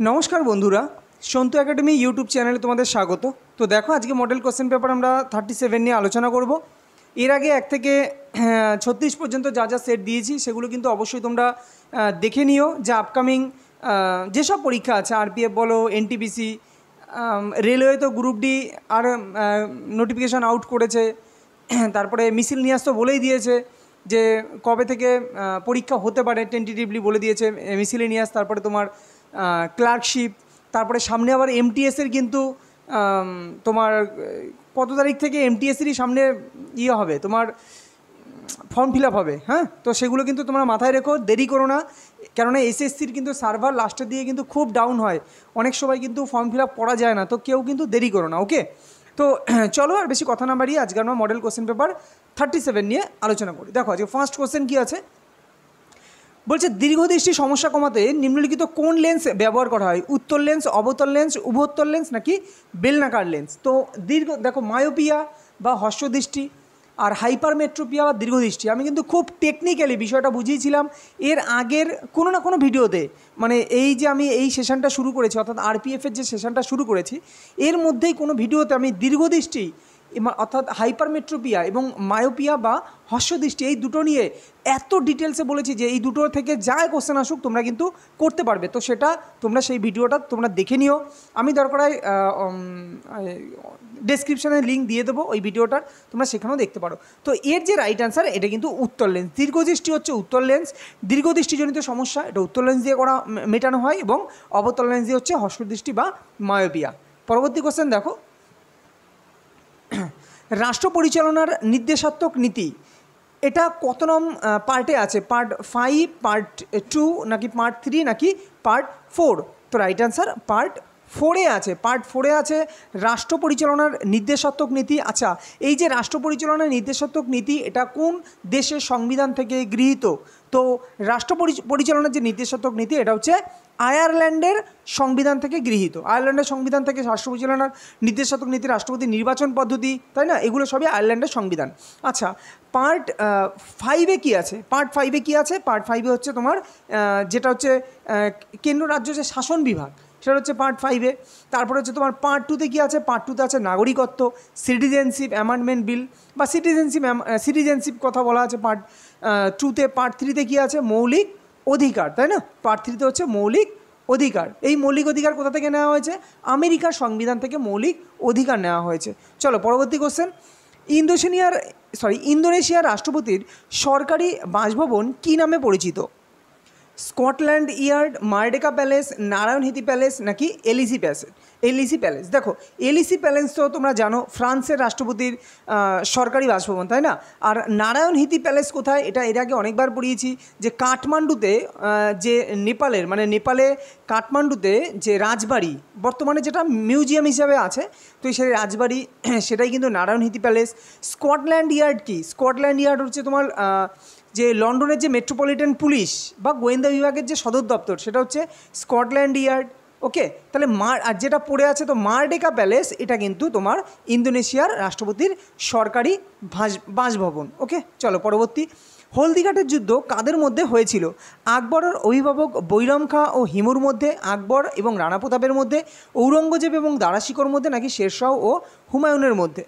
नमस्कार बंधुरा सन्तु एकाडेमी यूट्यूब चैनले तुम्हारे स्वागत। तो देखो आज के मॉडल क्वेश्चन पेपर আমরা 37 নিয়ে আলোচনা করব। এর আগে 1 থেকে 36 পর্যন্ত যা যা সেট দিয়েছি সেগুলো কিন্তু অবশ্যই তোমরা দেখে নিও। যে আপকামিং যেসব পরীক্ষা আছে আরপিএফ বলো, এনটিপিসি, রেলওয়ে তো গ্রুপ ডি আর নোটিফিকেশন আউট করেছে, তারপরে মিছিল নিয়াস তো বলেই দিয়েছে যে কবে থেকে পরীক্ষা হতে পারে, টেন্টেটিভলি বলে দিয়েছে মিছিল নিয়াস। তারপরে তোমার ক্লার্কশিপ, তারপরে সামনে আবার এমটিএসের কিন্তু তোমার কত তারিখ থেকে এমটিএসেরই সামনে ইয়ে হবে, তোমার ফর্ম ফিল আপ হবে। হ্যাঁ, তো সেগুলো কিন্তু তোমরা মাথায় রেখো, দেরি করো না, কেননা এসএসসির কিন্তু সার্ভার লাস্টের দিকে কিন্তু খুব ডাউন হয়, অনেক সময় কিন্তু ফর্ম ফিল আপ করা যায় না, তো কেউ কিন্তু দেরি করো না। ওকে, তো চলো আর বেশি কথা না বাড়িয়ে আজকে আমরা মডেল কোশ্চেন পেপার 37 নিয়ে আলোচনা করি। দেখো আজকে ফার্স্ট কোশ্চেন কী আছে বলছে, দীর্ঘদৃষ্টি সমস্যা কমাতে নিম্নলিখিত কোন লেন্স ব্যবহার করা হয়? উত্তর লেন্স, অবতল লেন্স, উভোত্তর লেন্স নাকি বেলনাকার লেন্স? তো দেখো মায়োপিয়া বা হর্ষদৃষ্টি আর হাইপারমেট্রোপিয়া বা দীর্ঘদৃষ্টি আমি কিন্তু খুব টেকনিক্যালি বিষয়টা বুঝিয়েছিলাম এর আগের কোনো না কোনো ভিডিওতে। মানে এই যে আমি এই সেশনটা শুরু করেছি, অর্থাৎ আরপিএফের যে সেশনটা শুরু করেছি, এর মধ্যেই কোনো ভিডিওতে আমি দীর্ঘদৃষ্টি অর্থাৎ হাইপারমেট্রোপিয়া এবং মায়োপিয়া বা হর্ষদৃষ্টি এই দুটো নিয়ে এত ডিটেলসে বলেছি যে এই দুটো থেকে যা কোশ্চেন আসুক তোমরা কিন্তু করতে পারবে। তো সেটা তোমরা সেই ভিডিওটা তোমরা দেখে নিও, আমি দরকার হয় ডেসক্রিপশানে লিঙ্ক দিয়ে দেবো ওই ভিডিওটার, তোমরা সেখানেও দেখতে পারো। তো এর যে রাইট অ্যান্সার এটা কিন্তু উত্তর লেন্স। দীর্ঘদৃষ্টি হচ্ছে উত্তর লেন্স, দীর্ঘদৃষ্টিজনিত সমস্যা এটা উত্তর লেন্স দিয়ে মেটানো হয়, এবং অবতল লেন্স দিয়ে হচ্ছে হর্ষদৃষ্টি বা মায়োপিয়া। পরবর্তী কোশ্চেন দেখো, রাষ্ট্র পরিচালনার নির্দেশাত্মক নীতি এটা কত নম পার্টে আছে? পার্ট 5, পার্ট 2 নাকি পার্ট 3 নাকি পার্ট 4? তো রাইট অ্যান্সার পার্ট 4-এ আছে। পার্ট 4-এ আছে রাষ্ট্র পরিচালনার নির্দেশাত্মক নীতি। আচ্ছা, এই যে রাষ্ট্র পরিচালনার নির্দেশাত্মক নীতি এটা কোন দেশের সংবিধান থেকে গৃহীত? তো রাষ্ট্র পরিচালনার যে নির্দেশাত্মক নীতি এটা হচ্ছে আয়ারল্যান্ডের সংবিধান থেকে গৃহীত। আয়ারল্যান্ডের সংবিধান থেকে রাষ্ট্র পরিচালনার নির্দেশাত্মক নীতি, রাষ্ট্রপতি নির্বাচন পদ্ধতি, তাই না, এগুলো সবই আয়ারল্যান্ডের সংবিধান। আচ্ছা, পার্ট 5-এ কী আছে? পার্ট 5-এ কী আছে? পার্ট 5-এ হচ্ছে তোমার যেটা হচ্ছে কেন্দ্র রাজ্য যে শাসন বিভাগ, সেটা হচ্ছে পার্ট 5-এ। তারপরে হচ্ছে তোমার পার্ট 2-তে কী আছে? পার্ট 2-তে আছে নাগরিকত্ব, সিটিজেনশিপ অ্যামেন্ডমেন্ট বিল বা সিটিজেনশিপ কথা বলা আছে পার্ট 2-তে। পার্ট 3-তে কী আছে? মৌলিক অধিকার, তাই না? পার্ট 3-তে হচ্ছে মৌলিক অধিকার। এই মৌলিক অধিকার কোথা থেকে নেওয়া হয়েছে? আমেরিকার সংবিধান থেকে মৌলিক অধিকার নেওয়া হয়েছে। চলো পরবর্তী কোশ্চেন, ইন্দোনেশিয়ার রাষ্ট্রপতির সরকারি বাসভবন কী নামে পরিচিত? Scotland Yard, Merdeka palace, Narayanhiti palace নাকি এলিসি প্যালেস? দেখো এলিসি প্যালেস তো তোমরা জানো ফ্রান্সের রাষ্ট্রপতির সরকারি বাসভবন, তাই না? আর নারায়ণহিতি প্যালেস কোথায়? এটা এর আগে অনেকবার পড়িয়েছি যে কাঠমান্ডুতে, যে নেপালে কাঠমান্ডুতে যে রাজবাড়ি বর্তমানে যেটা মিউজিয়াম হিসাবে আছে, তো সেই রাজবাড়ি সেটাই কিন্তু নারায়ণহিতি প্যালেস। স্কটল্যান্ড ইয়ার্ড কি? স্কটল্যান্ড ইয়ার্ড হচ্ছে তোমার যে লন্ডনের যে মেট্রোপলিটন পুলিশ বা গোয়েন্দা বিভাগের যে সদর দপ্তর, সেটা হচ্ছে স্কটল্যান্ড ইয়ার্ড। ওকে, তাহলে আর যেটা পড়ে আছে তো মার্ডেকা প্যালেস, এটা কিন্তু তোমার ইন্দোনেশিয়ার রাষ্ট্রপতির সরকারি বাসভবন। ওকে, চলো পরবর্তী, হলদিঘাটের যুদ্ধ কাদের মধ্যে হয়েছিল? আকবরের অভিভাবক বৈরম খাঁ ও হিমুর মধ্যে, আকবর এবং রানা প্রতাপের মধ্যে, ঔরঙ্গজেব এবং দারা শিকোর মধ্যে নাকি শেরশাহ ও হুমায়ুনের মধ্যে?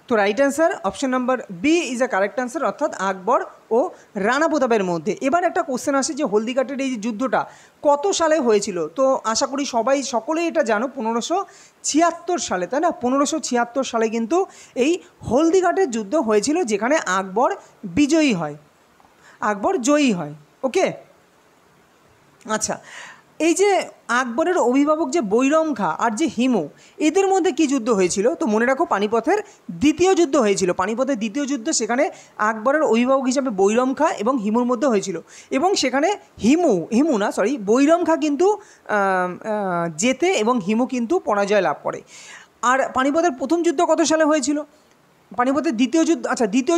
তো right answer option number B is a correct answer, অর্থাৎ আকবর ও রানা প্রতাপের মধ্যে। এবার একটা কোশ্চেন আসে যে হলদিঘাটের এই যে যুদ্ধটা কত সালে হয়েছিল? তো আশা করি সকলেই এটা জানো, 1576 সালে, তাই না? 1576 সালে কিন্তু এই হলদিঘাটের যুদ্ধ হয়েছিল, যেখানে আকবর জয়ী হয়। ওকে, আচ্ছা, এই যে আকবরের অভিভাবক যে বৈরম খাঁ আর যে হিমু, এদের মধ্যে কি যুদ্ধ হয়েছিল? তো মনে রাখো পানিপথের দ্বিতীয় যুদ্ধ হয়েছিল। পানিপথের দ্বিতীয় যুদ্ধ, সেখানে আকবরের অভিভাবক হিসাবে বৈরম খাঁ এবং হিমুর মধ্যে হয়েছিল, এবং সেখানে বৈরম খাঁ কিন্তু জেতে এবং হিমু কিন্তু পরাজয় লাভ করে। আর পানিপথের প্রথম যুদ্ধ কত সালে হয়েছিল? পানিপথের দ্বিতীয়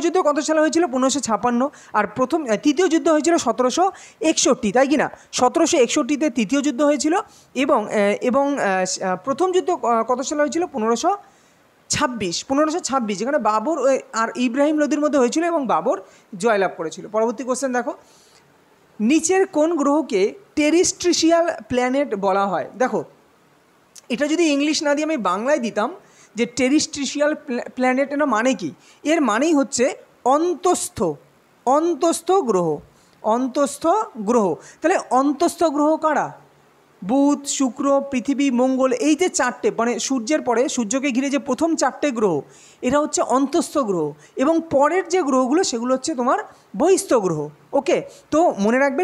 যুদ্ধ কত সালে হয়েছিল? 1556। আর তৃতীয় যুদ্ধ হয়েছিল 1761, তাই কি না? 1761-তে তৃতীয় যুদ্ধ হয়েছিল, এবং প্রথম যুদ্ধ কত সালে হয়েছিল? 1526, যেখানে বাবর আর ইব্রাহিম লোদির মধ্যে হয়েছিল এবং বাবর জয়লাভ করেছিল। পরবর্তী কোশ্চেন দেখো, নিচের কোন গ্রহকে টেরিস্ট্রিশিয়াল প্ল্যানেট বলা হয়? দেখো, এটা যদি ইংলিশ না দিয়ে আমি বাংলায় দিতাম যে টেরিস্ট্রিশিয়াল প্ল্যানেট, এটা মানে কি? এর মানেই হচ্ছে অন্তস্থ গ্রহ। অন্তস্থ গ্রহ। তাহলে অন্তস্থ গ্রহ কারা? বুধ, শুক্র, পৃথিবী, মঙ্গল, এই যে চারটে, মানে সূর্যের পরে সূর্যকে ঘিরে যে প্রথম চারটে গ্রহ, এরা হচ্ছে অন্তস্থ গ্রহ, এবং পরের যে গ্রহগুলো সেগুলো হচ্ছে তোমার বহিস্থ গ্রহ। ওকে, তো মনে রাখবে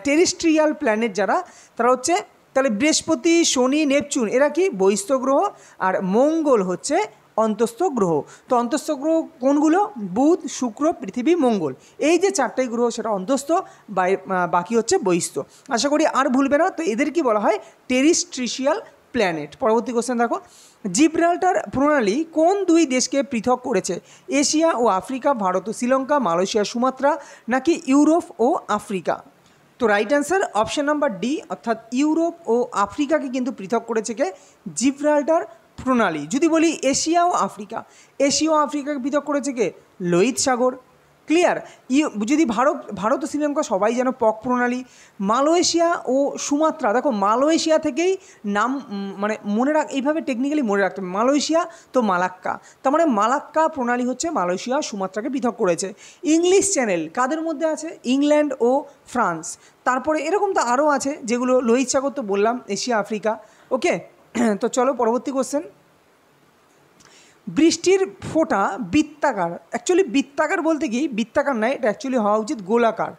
টেরিস্ট্রিয়াল প্ল্যানেট যারা, তারা হচ্ছে তাহলে বৃহস্পতি, শনি, নেপচুন এরা কি? বহিস্থ গ্রহ, আর মঙ্গল হচ্ছে অন্তস্থ গ্রহ। তো অন্তস্থ গ্রহ কোনগুলো? বুধ, শুক্র, পৃথিবী, মঙ্গল, এই যে চারটে গ্রহ সেটা অন্তস্থ, বাকি হচ্ছে বহিস্থ। আশা করি আর ভুলবে না। তো এদের কি বলা হয়? টেরিস্ট্রিশিয়াল প্ল্যানেট। পরবর্তী কোশ্চেন দেখো, জিব্রাল্টার প্রণালী কোন দুই দেশকে পৃথক করেছে? এশিয়া ও আফ্রিকা, ভারত ও শ্রীলঙ্কা, মালয়েশিয়া, সুমাত্রা, নাকি ইউরোপ ও আফ্রিকা? তো right answer option number D, অর্থাৎ ইউরোপ ও আফ্রিকাকে কিন্তু পৃথক করেছে কে? জিব্রাল্টার প্রণালী। যদি বলি এশিয়া ও আফ্রিকা, এশিয়া ও আফ্রিকাকে পৃথক করেছে কে? লোহিত সাগর। ক্লিয়ার? যদি ভারত ও শ্রীলঙ্কা সবাই যেন পক প্রণালী। মালয়েশিয়া ও সুমাত্রা, দেখো মালয়েশিয়া থেকেই নাম, মানে মনে এইভাবে টেকনিক্যালি মনে রাখতে হবে, মালয়েশিয়া তো মালাক্কা, তার মানে মালাক্কা প্রণালী হচ্ছে মালয়েশিয়া সুমাত্রাকে পৃথক করেছে। ইংলিশ চ্যানেল কাদের মধ্যে আছে? ইংল্যান্ড ও ফ্রান্স। তারপরে এরকম তো আরও আছে যেগুলো, লোহিত সাগর তো বললাম, এশিয়া আফ্রিকা। ওকে, তো চলো পরবর্তী কোশ্চেন। বৃষ্টির ফোঁটা বৃত্তাকার, অ্যাকচুয়ালি বৃত্তাকার বলতে কি বৃত্তাকার নয়, এটা অ্যাকচুয়ালি হওয়া উচিত গোলাকার।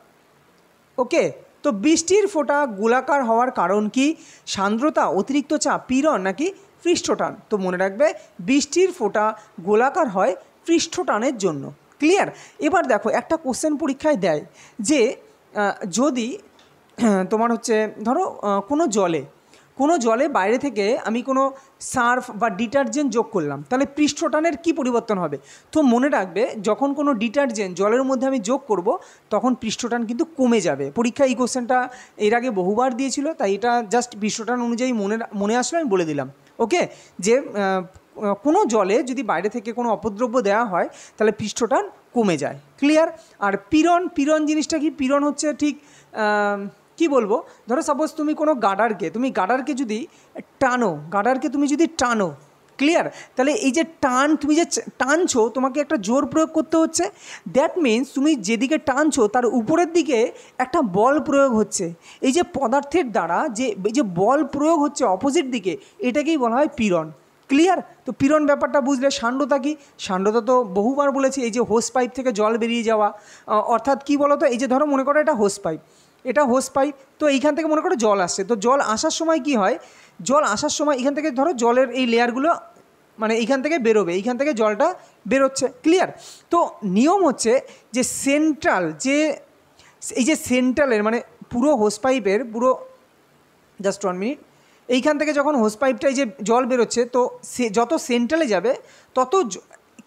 ওকে, তো বৃষ্টির ফোঁটা গোলাকার হওয়ার কারণ কি? সান্দ্রতা, অতিরিক্ত চাপ, পীড়ন, নাকি পৃষ্ঠটান? তো মনে রাখবে বৃষ্টির ফোঁটা গোলাকার হয় পৃষ্ঠটানের জন্য। ক্লিয়ার? এবার দেখো, একটা কোশ্চেন পরীক্ষায় দেয় যে যদি তোমার হচ্ছে ধরো কোনো জলে বাইরে থেকে আমি কোনো সার্ফ বা ডিটারজেন্ট যোগ করলাম, তাহলে পৃষ্ঠটানের কি পরিবর্তন হবে? তো মনে রাখবে যখন কোনো ডিটারজেন্ট জলের মধ্যে আমি যোগ করব, তখন পৃষ্ঠটান কিন্তু কমে যাবে। পরীক্ষা এই কোশ্চেনটা এর আগে বহুবার দিয়েছিল, তাই এটা জাস্ট পৃষ্ঠটান অনুযায়ী মনে আসলে আমি বলে দিলাম। ওকে, যে কোনো জলে যদি বাইরে থেকে কোনো অপদ্রব্য দেওয়া হয়, তাহলে পৃষ্ঠটান কমে যায়। ক্লিয়ার? আর পীড়ন জিনিসটা কি? পীড়ন হচ্ছে ঠিক কি বলবো, ধরো সাপোজ তুমি কোনো গার্ডারকে যদি টানো, ক্লিয়ার? তাহলে এই যে তুমি যে টানছো, তোমাকে একটা জোর প্রয়োগ করতে হচ্ছে। দ্যাট মিনস তুমি যেদিকে টানছো তার উপরের দিকে একটা বল প্রয়োগ হচ্ছে। এই যে পদার্থের দ্বারা এই যে বল প্রয়োগ হচ্ছে অপোজিট দিকে, এটাকেই বলা হয় পীড়ন। ক্লিয়ার? তো পীড়ন ব্যাপারটা বুঝলে। সান্দ্রতা কি? সান্দ্রতা তো বহুবার বলেছি, এই যে হোস পাইপ থেকে জল বেরিয়ে যাওয়া, অর্থাৎ কি বলো তো, এই যে ধরো মনে করো এটা হোস পাইপ, তো এইখান থেকে মনে করো জল আসছে, তো জল আসার সময় কি হয়? জল আসার সময় এখান থেকে ধরো জলের এই লেয়ারগুলো মানে এইখান থেকে বেরোবে, এইখান থেকে জলটা বেরোচ্ছে। ক্লিয়ার? তো নিয়ম হচ্ছে যে এই যে সেন্ট্রালের মানে পুরো হোস পাইপের জাস্ট 1 মিনিট, এইখান থেকে যখন হোস পাইপটায় যে জল বেরোচ্ছে, তো যত সেন্ট্রালে যাবে তত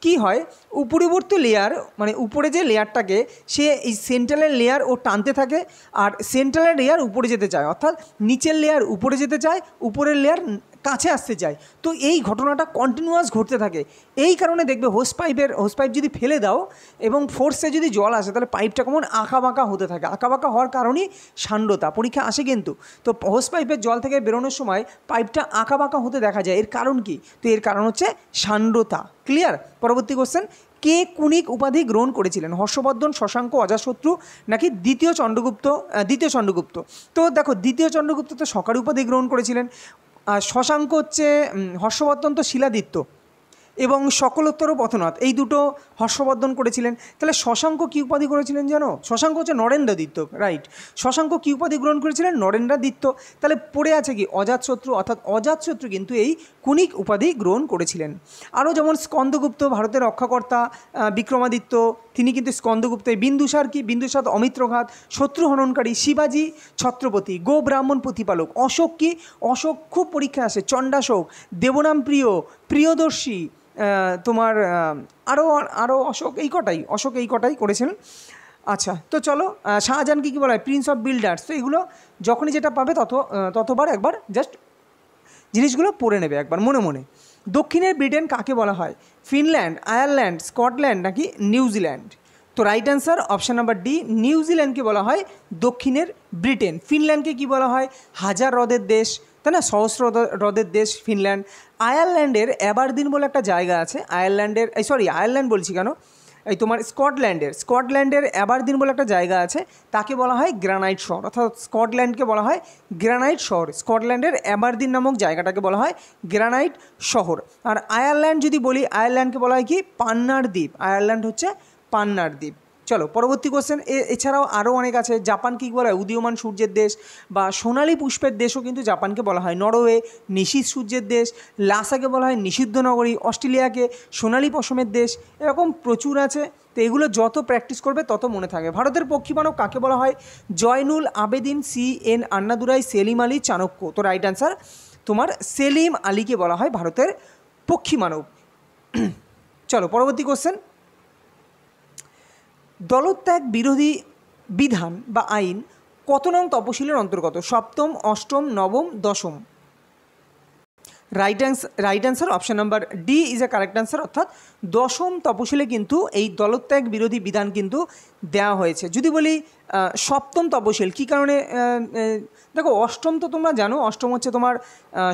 কি হয়, উপরিবর্তী লেয়ার মানে উপরে যে লেয়ারটাকে সে এই সেন্ট্রালের লেয়ার ও টানতে থাকে, আর সেন্ট্রালের লেয়ার উপরে যেতে চায়, অর্থাৎ নিচের লেয়ার উপরে যেতে চায়, উপরের লেয়ার কাছে আসতে চায়। তো এই ঘটনাটা কন্টিনিউয়াস ঘটতে থাকে। এই কারণে দেখবে হোস পাইপ যদি ফেলে দাও এবং ফোর্সে যদি জল আসে, তাহলে পাইপটা কেমন আঁকাবাঁকা হতে থাকে। আঁকাবাঁকা হওয়ার কারণেই সান্দ্রতা। পরীক্ষা আসে কিন্তু। তো হোস পাইপের জল থেকে বেরোনোর সময় পাইপটা আঁকাবাঁকা হতে দেখা যায়। এর কারণ কি? তো এর কারণ হচ্ছে সান্দ্রতা। ক্লিয়ার? পরবর্তী কোশ্চেন, কে কুনিক উপাধি গ্রহণ করেছিলেন? হর্ষবর্ধন, শশাঙ্ক, অজাতশত্রু, নাকি দ্বিতীয় চন্দ্রগুপ্ত? তো দেখো, দ্বিতীয় চন্দ্রগুপ্ত তো সরকারি উপাধি গ্রহণ করেছিলেন। শশাঙ্ক হচ্ছে হর্ষবর্ধন তো শিলাদিত্য, এবং সকলোত্তর পথনাথ, এই দুটো হর্ষবর্ধন করেছিলেন। তাহলে শশাঙ্ক কী উপাধি করেছিলেন জানো? শশাঙ্ক হচ্ছে নরেন্দ্রাদিত্য। রাইট, শশাঙ্ক কী উপাধি গ্রহণ করেছিলেন? নরেন্দ্রাদিত্য। তাহলে পড়ে আছে কি? অজাতশত্রু, অর্থাৎ অজাতশত্রু কিন্তু এই কুনিক উপাধি গ্রহণ করেছিলেন। আরও যেমন স্কন্দগুপ্ত, ভারতের রক্ষাকর্তা, বিক্রমাদিত্য, তিনি কিন্তু স্কন্দগুপ্ত। বিন্দুসার কি? বিন্দুসার অমিত্রঘাত, শত্রু হননকারী, শিবাজি ছত্রপতি, গো ব্রাহ্মণ প্রতিপালক। অশোক কি? অশোক খুব পরীক্ষা আসে, চণ্ডাশোক, দেবনাম প্রিয়দর্শী, তোমার আরও অশোক এই কটাই করেছিলেন। আচ্ছা, তো চলো, শাহজাহানকে কী বলা হয়? Prince of builders. তো এগুলো যখনই যেটা পাবে ততবার একবার জাস্ট জিনিসগুলো পড়ে নেবে একবার মনে মনে। দক্ষিণের ব্রিটেন কাকে বলা হয়? ফিনল্যান্ড, আয়ারল্যান্ড, স্কটল্যান্ড, নাকি নিউজিল্যান্ড? তো right answer option number D, নিউজিল্যান্ডকে বলা হয় দক্ষিণের ব্রিটেন। ফিনল্যান্ডকে কি বলা হয়? হাজার হ্রদের দেশ, তাই না, সহস্র হ্রদের দেশ ফিনল্যান্ড। আয়ারল্যান্ডের অ্যাবারদিন বলে একটা জায়গা আছে, আয়ারল্যান্ড বলছি কেন, এই তোমার স্কটল্যান্ডের অ্যাবারদিন বলে একটা জায়গা আছে, তাকে বলা হয় গ্রানাইট শহর, অর্থাৎ স্কটল্যান্ডকে বলা হয় গ্রানাইট শহর। স্কটল্যান্ডের অ্যাবারদিন নামক জায়গাটাকে বলা হয় গ্রানাইট শহর। আর আয়ারল্যান্ড যদি বলি, আয়ারল্যান্ডকে বলা হয় কি? পান্নার দ্বীপ। আয়ারল্যান্ড হচ্ছে পান্নার দ্বীপ। চলো পরবর্তী কোশ্চেন। এছাড়াও আরও অনেক আছে। জাপানকে কী বলা হয়? উদীয়মান সূর্যের দেশ বা সোনালী পুষ্পের দেশও কিন্তু জাপানকে বলা হয়। নরওয়ে নিশীথ সূর্যের দেশ, লাসাকে বলা হয় নিষিদ্ধ নগরী, অস্ট্রেলিয়াকে সোনালী পশমের দেশ, এরকম প্রচুর আছে। তো এগুলো যত প্র্যাকটিস করবে তত মনে থাকবে। ভারতের পক্ষীমানব কাকে বলা হয়? জয়নুল আবেদিন, CN আন্নাদুরাই, সেলিম আলী, চাণক্য। তো রাইট অ্যান্সার তোমার সেলিম আলীকে বলা হয় ভারতের পক্ষীমানব। চলো পরবর্তী কোশ্চেন। দলত্যাগ বিরোধী বিধান বা আইন কত নং তপশিলের অন্তর্গত? সপ্তম, অষ্টম, নবম, দশম? Right answer option number D is a correct answer, অর্থাৎ দশম তপশিলে কিন্তু এই দলত্যাগ বিরোধী বিধান কিন্তু দেওয়া হয়েছে। যদি বলি সপ্তম তপশিল কী কারণে, দেখো অষ্টম তো তোমরা জানো, অষ্টম হচ্ছে তোমার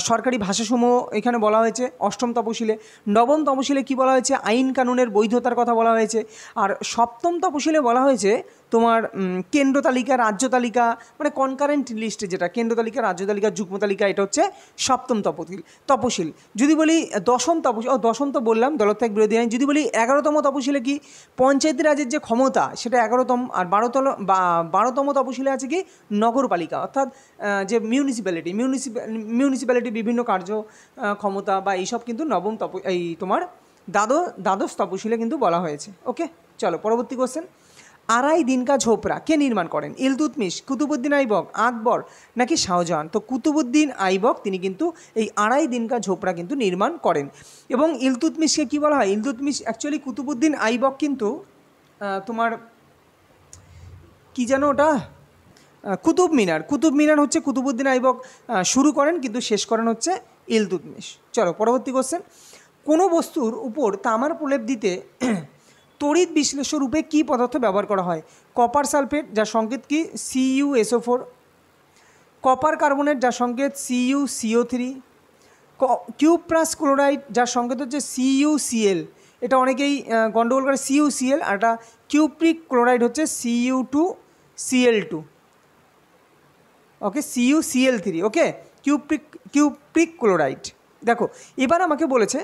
সরকারি ভাষাসমূহ এখানে বলা হয়েছে অষ্টম তপশিলে। নবম তপশিলে কি বলা হয়েছে? আইন কানুনের বৈধতার কথা বলা হয়েছে। আর সপ্তম তপশিলে বলা হয়েছে তোমার কেন্দ্র তালিকা, রাজ্য তালিকা, মানে কনকারেন্ট লিস্টে যেটা কেন্দ্র তালিকা, রাজ্য তালিকা, যুগ্ম তালিকা, এটা হচ্ছে সপ্তম তপশিল। যদি বলি দশম তপশিল, দশম তো বললাম দলত্যাগ বিরোধী আইন। যদি বলি 11তম তপশিলে কি? পঞ্চায়েতি রাজের যে ক্ষমতা সেটা 11তম। আর 12তম তপশিলে আছে কি? নগরপালিকা, অর্থাৎ যে মিউনিসিপ্যালিটি বিভিন্ন কার্য ক্ষমতা বা এইসব কিন্তু নবম এই তোমার দ্বাদশ তপশিলে কিন্তু বলা হয়েছে। ওকে, চলো পরবর্তী কোশ্চেন। আড়াই দিনকা ঝোপড়া কে নির্মাণ করেন? ইলতুৎমিশ, কুতুবুদ্দিন আইবক, আকবর নাকি শাহজাহান? তো কুতুবুদ্দিন আইবক তিনি কিন্তু এই আড়াই দিনকা ঝোপড়া কিন্তু নির্মাণ করেন। এবং ইলতুৎমিশকে কী বলা হয়? ইলতুৎমিশ অ্যাকচুয়ালি কুতুবুদ্দিন আইবক কিন্তু তোমার কি যেন ওটা, কুতুব মিনার হচ্ছে কুতুবুদ্দিন আইবক শুরু করেন, কিন্তু শেষ করেন হচ্ছে ইলতুৎমিশ। চলো পরবর্তী কোশ্চেন। কোনো বস্তুর উপর তামার প্রলেপ দিতে তড়িৎ বিশ্লেষ্য রূপে কী পদার্থ ব্যবহার করা হয়? কপার সালফেট, যার সংকেত কি? CuSO4, কপার কার্বনেট, যার সংকেত CuCO3, কিউপ্রাস ক্লোরাইড, যার সংকেত হচ্ছে CuCl, এটা অনেকেই গন্ডগোল করে, CuCl, আর এটা কিউপ্রিক ক্লোরাইড হচ্ছে Cu2Cl2, ওকে, CuCl3, ওকে, কিউপ্রিক ক্লোরাইড। দেখো এবার আমাকে বলেছে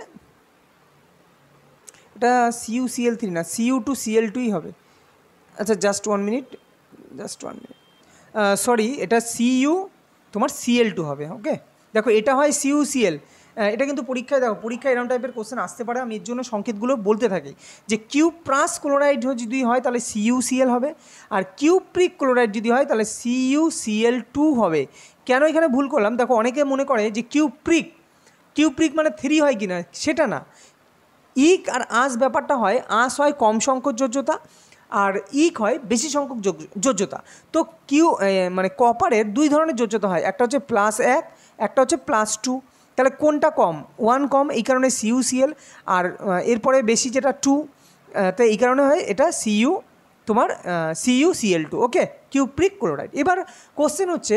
এটা CuCl3 না, Cu2Cl2ই হবে। আচ্ছা জাস্ট ওয়ান মিনিট, সরি, এটা তোমার Cl2 হবে। ওকে, দেখো এটা হয় CuCl, এটা কিন্তু পরীক্ষায় এরকম টাইপের কোশ্চেন আসতে পারে। আমি এর জন্য সংকেতগুলো বলতে থাকি যে কিউপ্রাস ক্লোরাইড যদি হয় তাহলে CuCl হবে, আর কিউপ্রিক ক্লোরাইড যদি হয় তাহলে CuCl2 হবে। কেন এখানে ভুল করলাম? দেখো অনেকে মনে করে যে কিউপ্রিক মানে 3 হয় কি না, সেটা না। ইক আর আঁশ ব্যাপারটা হয়, আঁশ হয় কম সংখ্যক যোজ্যতা আর ইক হয় বেশি সংখ্যক যোজ্যতা। তো মানে কপারের 2 ধরনের যোজ্যতা হয়, একটা হচ্ছে +1, একটা হচ্ছে +2। তাহলে কোনটা কম? 1 কম, এই কারণে CuCl, আর এরপরে বেশি যেটা 2, তো এই কারণে হয় এটা CuCl2, ওকে, কিউপ্রিক ক্লোরাইড। এবার কোশ্চেন হচ্ছে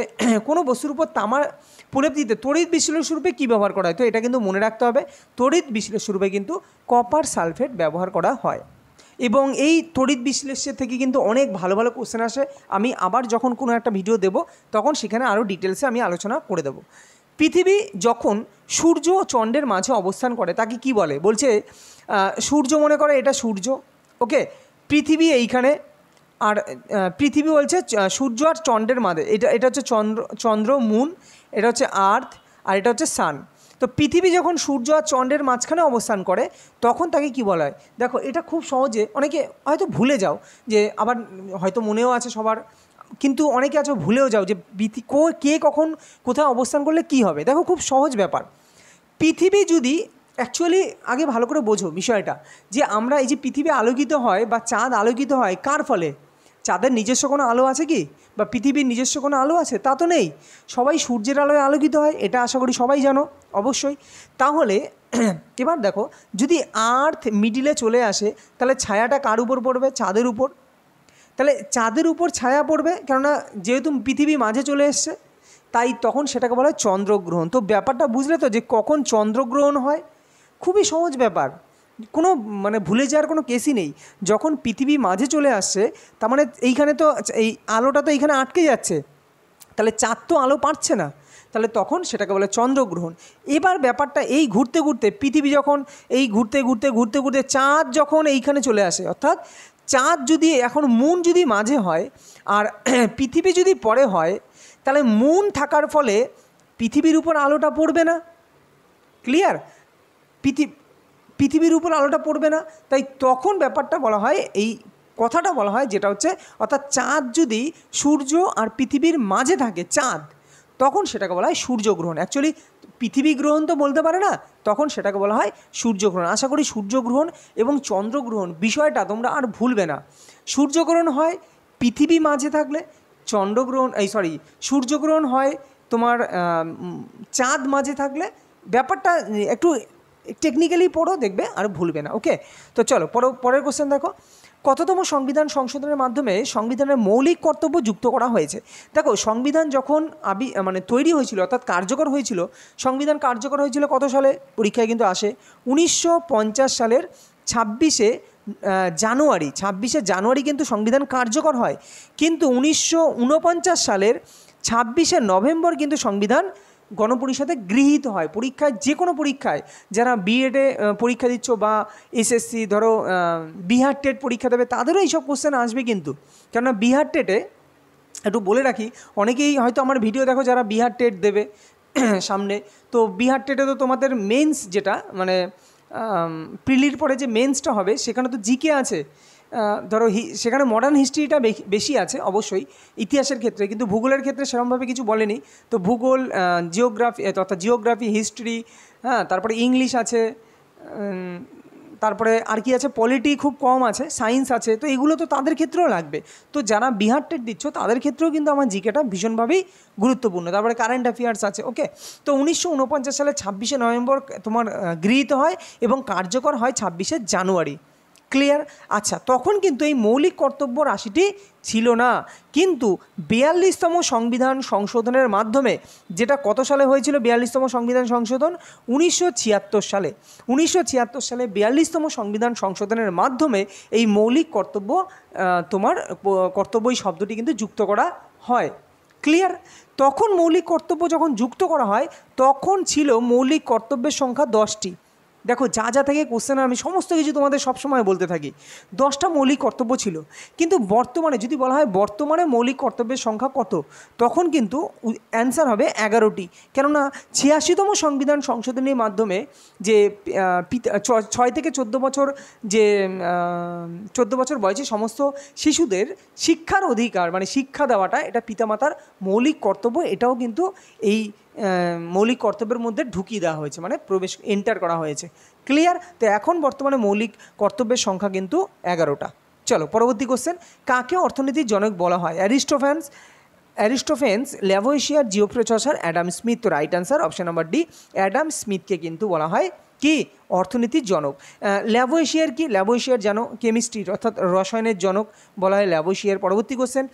কোনো বস্তুর উপর তামার প্রলেপ দিতে তড়িৎ বিশ্লেষ্য রূপে কী ব্যবহার করা হয়? তো এটা কিন্তু মনে রাখতে হবে, তড়িৎ বিশ্লেষ্য রূপে কিন্তু কপার সালফেট ব্যবহার করা হয়। এবং এই তড়িৎ বিশ্লেষ্যের থেকে কিন্তু অনেক ভালো ভালো কোশ্চেন আসে। আমি আবার যখন কোনো একটা ভিডিও দেব তখন সেখানে আরও ডিটেলসে আমি আলোচনা করে দেবো। পৃথিবী যখন সূর্য ও চন্দ্রের মাঝে অবস্থান করে তাকে কি বলে? বলছে সূর্য, মনে করে এটা সূর্য, ওকে, পৃথিবী এইখানে, আর পৃথিবী বলছে সূর্য আর চন্দ্রের মাঝে, এটা হচ্ছে চন্দ্র, মুন, এটা হচ্ছে আর্থ, আর এটা হচ্ছে সান। তো পৃথিবী যখন সূর্য আর চন্দ্রের মাঝখানে অবস্থান করে তখন তাকে কি বলা হয়? দেখো এটা খুব সহজে অনেকে হয়তো ভুলে যাও, যে আবার হয়তো মনেও আছে সবার, কিন্তু অনেকে আছে ভুলেও যাও যে কে কখন কোথায় অবস্থান করলে কি হবে। দেখো খুব সহজ ব্যাপার। পৃথিবী যদি অ্যাকচুয়ালি আগে ভালো করে বোঝো বিষয়টা, যে আমরা এই যে পৃথিবী আলোকিত হয় বা চাঁদ আলোকিত হয় কার ফলে? চাঁদের নিজস্ব কোনো আলো আছে কি? বা পৃথিবীর নিজস্ব কোনো আলো আছে? তা তো নেই, সবাই সূর্যের আলোয় আলোকিত হয়, এটা আশা করি সবাই জানো অবশ্যই। তাহলে এবার দেখো, যদি আর্থ মিডিলে চলে আসে তাহলে ছায়াটা কার উপর পড়বে? চাঁদের উপর। তাহলে চাঁদের উপর ছায়া পড়বে, কেননা যেহেতু পৃথিবী মাঝে চলে এসছে, তাই তখন সেটাকে বলা হয় চন্দ্রগ্রহণ। তো ব্যাপারটা বুঝলে তো যে কখন চন্দ্রগ্রহণ হয়? খুবই সহজ ব্যাপার, কোনো মানে ভুলে যাওয়ার কোনো কেসই নেই। যখন পৃথিবী মাঝে চলে আসছে, তার মানে এইখানে তো এই আলোটা তো এইখানে আটকে যাচ্ছে, তাহলে চাঁদ তো আলো পাচ্ছে না, তাহলে তখন সেটাকে বলে চন্দ্রগ্রহণ। এবার ব্যাপারটা এই ঘুরতে ঘুরতে পৃথিবী যখন এই ঘুরতে ঘুরতে ঘুরতে ঘুরতে চাঁদ যখন এইখানে চলে আসে, অর্থাৎ চাঁদ যদি এখন মুন যদি মাঝে হয় আর পৃথিবী যদি পরে হয়, তাহলে মুন থাকার ফলে পৃথিবীর উপর আলোটা পড়বে না। ক্লিয়ার? পৃথিবীর উপর আলোটা পড়বে না, তাই তখন ব্যাপারটা বলা হয়, এই কথাটা বলা হয় যেটা হচ্ছে, অর্থাৎ চাঁদ যদি সূর্য আর পৃথিবীর মাঝে থাকে চাঁদ, তখন সেটাকে বলা হয় সূর্যগ্রহণ। অ্যাকচুয়ালি পৃথিবী গ্রহণ তো বলতে পারে না, তখন সেটাকে বলা হয় সূর্যগ্রহণ। আশা করি সূর্যগ্রহণ এবং চন্দ্রগ্রহণ বিষয়টা তোমরা আর ভুলবে না। সূর্যগ্রহণ হয় পৃথিবী মাঝে থাকলে, সূর্যগ্রহণ হয় তোমার চাঁদ মাঝে থাকলে। ব্যাপারটা একটু টেকনিক্যালি পড়ো, দেখবে আর ভুলবে না। ওকে, তো চলো পরের কোশ্চেন দেখো, কততম সংবিধান সংশোধনের মাধ্যমে সংবিধানের মৌলিক কর্তব্য যুক্ত করা হয়েছে? দেখো, সংবিধান যখন তৈরি হয়েছিল, অর্থাৎ কার্যকর হয়েছিল, সংবিধান কার্যকর হয়েছিল কত সালে? পরীক্ষায় কিন্তু আসে 1950 সালের 26শে জানুয়ারি কিন্তু সংবিধান কার্যকর হয়। কিন্তু 1949 সালের 26শে নভেম্বর কিন্তু সংবিধান গণপরিষদে গৃহীত হয়। পরীক্ষায়, যে কোনো পরীক্ষায়, যারা বিএডে পরীক্ষা দিচ্ছ বা এসএসসি, ধরো বিহার টেট পরীক্ষা দেবে, তাদেরও এইসব কোশ্চেন আসবে কিন্তু। কেননা বিহার টেটে, একটু বলে রাখি, অনেকেই হয়তো আমার ভিডিও দেখো যারা বিহার টেট দেবে সামনে, তো বিহার টেটে তো তোমাদের মেন্স যেটা মানে প্রিলির পরে যে মেন্সটা হবে, সেখানে তো জিকে আছে, ধরো সেখানে মডার্ন হিস্ট্রিটা বেশি আছে অবশ্যই ইতিহাসের ক্ষেত্রে, কিন্তু ভূগোলের ক্ষেত্রে সেরকমভাবে কিছু বলেনি। তো ভূগোল, জিওগ্রাফি, হিস্ট্রি, হ্যাঁ, তারপরে ইংলিশ আছে, তারপরে আর কি আছে, পলিটি খুব কম আছে, সায়েন্স আছে, তো এগুলো তো তাদের ক্ষেত্রেও লাগবে। তো যারা বিহার টেট দিচ্ছ তাদের ক্ষেত্রেও কিন্তু আমার জিকেটা ভীষণভাবেই গুরুত্বপূর্ণ। তারপরে কারেন্ট অ্যাফেয়ার্স আছে। ওকে, তো 1949 সালে 26শে নভেম্বর তোমার গৃহীত হয় এবং কার্যকর হয় 26শে জানুয়ারি। ক্লিয়ার? আচ্ছা, তখন কিন্তু এই মৌলিক কর্তব্য রাশিটি ছিল না, কিন্তু 42তম সংবিধান সংশোধনের মাধ্যমে, যেটা কত সালে হয়েছিল 42তম সংবিধান সংশোধন? 1976 সালে। 1976 সালে 42তম সংবিধান সংশোধনের মাধ্যমে এই মৌলিক কর্তব্য এই শব্দটি কিন্তু যুক্ত করা হয়। ক্লিয়ার? তখন মৌলিক কর্তব্য যখন যুক্ত করা হয়, তখন ছিল মৌলিক কর্তব্যের সংখ্যা 10টি। দেখো, যা থেকে কোশ্চেন আমি সমস্ত কিছু তোমাদের সবসময় বলতে থাকি, 10টা মৌলিক কর্তব্য ছিল। কিন্তু বর্তমানে যদি বলা হয় বর্তমানে মৌলিক কর্তব্যের সংখ্যা কত, তখন কিন্তু অ্যান্সার হবে 11টি। কেননা 86তম সংবিধান সংশোধনীর মাধ্যমে যে 6 থেকে 14 বছর, যে 14 বছর বয়সী সমস্ত শিশুদের শিক্ষার অধিকার, মানে শিক্ষা দেওয়াটা, এটা পিতামাতার মৌলিক কর্তব্য, এটাও কিন্তু এই মৌলিক কর্তব্যের মধ্যে ঢুকিয়ে দেওয়া হয়েছে, মানে এন্টার করা হয়েছে। ক্লিয়ার? তো এখন বর্তমানে মৌলিক কর্তব্যের সংখ্যা কিন্তু 11টা। চলো পরবর্তী কোশ্চেন, কাকে অর্থনীতির জনক বলা হয়? Aristophanes, Lavoisier, Geoffrey Chaucer, Adam Smith. তো right answer option number D, Adam স্মিথকে কিন্তু বলা হয় কি অর্থনীতির জনক। ল্যাভোইশিয়ার কি? ল্যাভোইশিয়ার জানো, কেমিস্ট্রির অর্থাৎ রসায়নের জনক বলা হয় ল্যাভোইশিয়ার। পরবর্তী কোশ্চেন,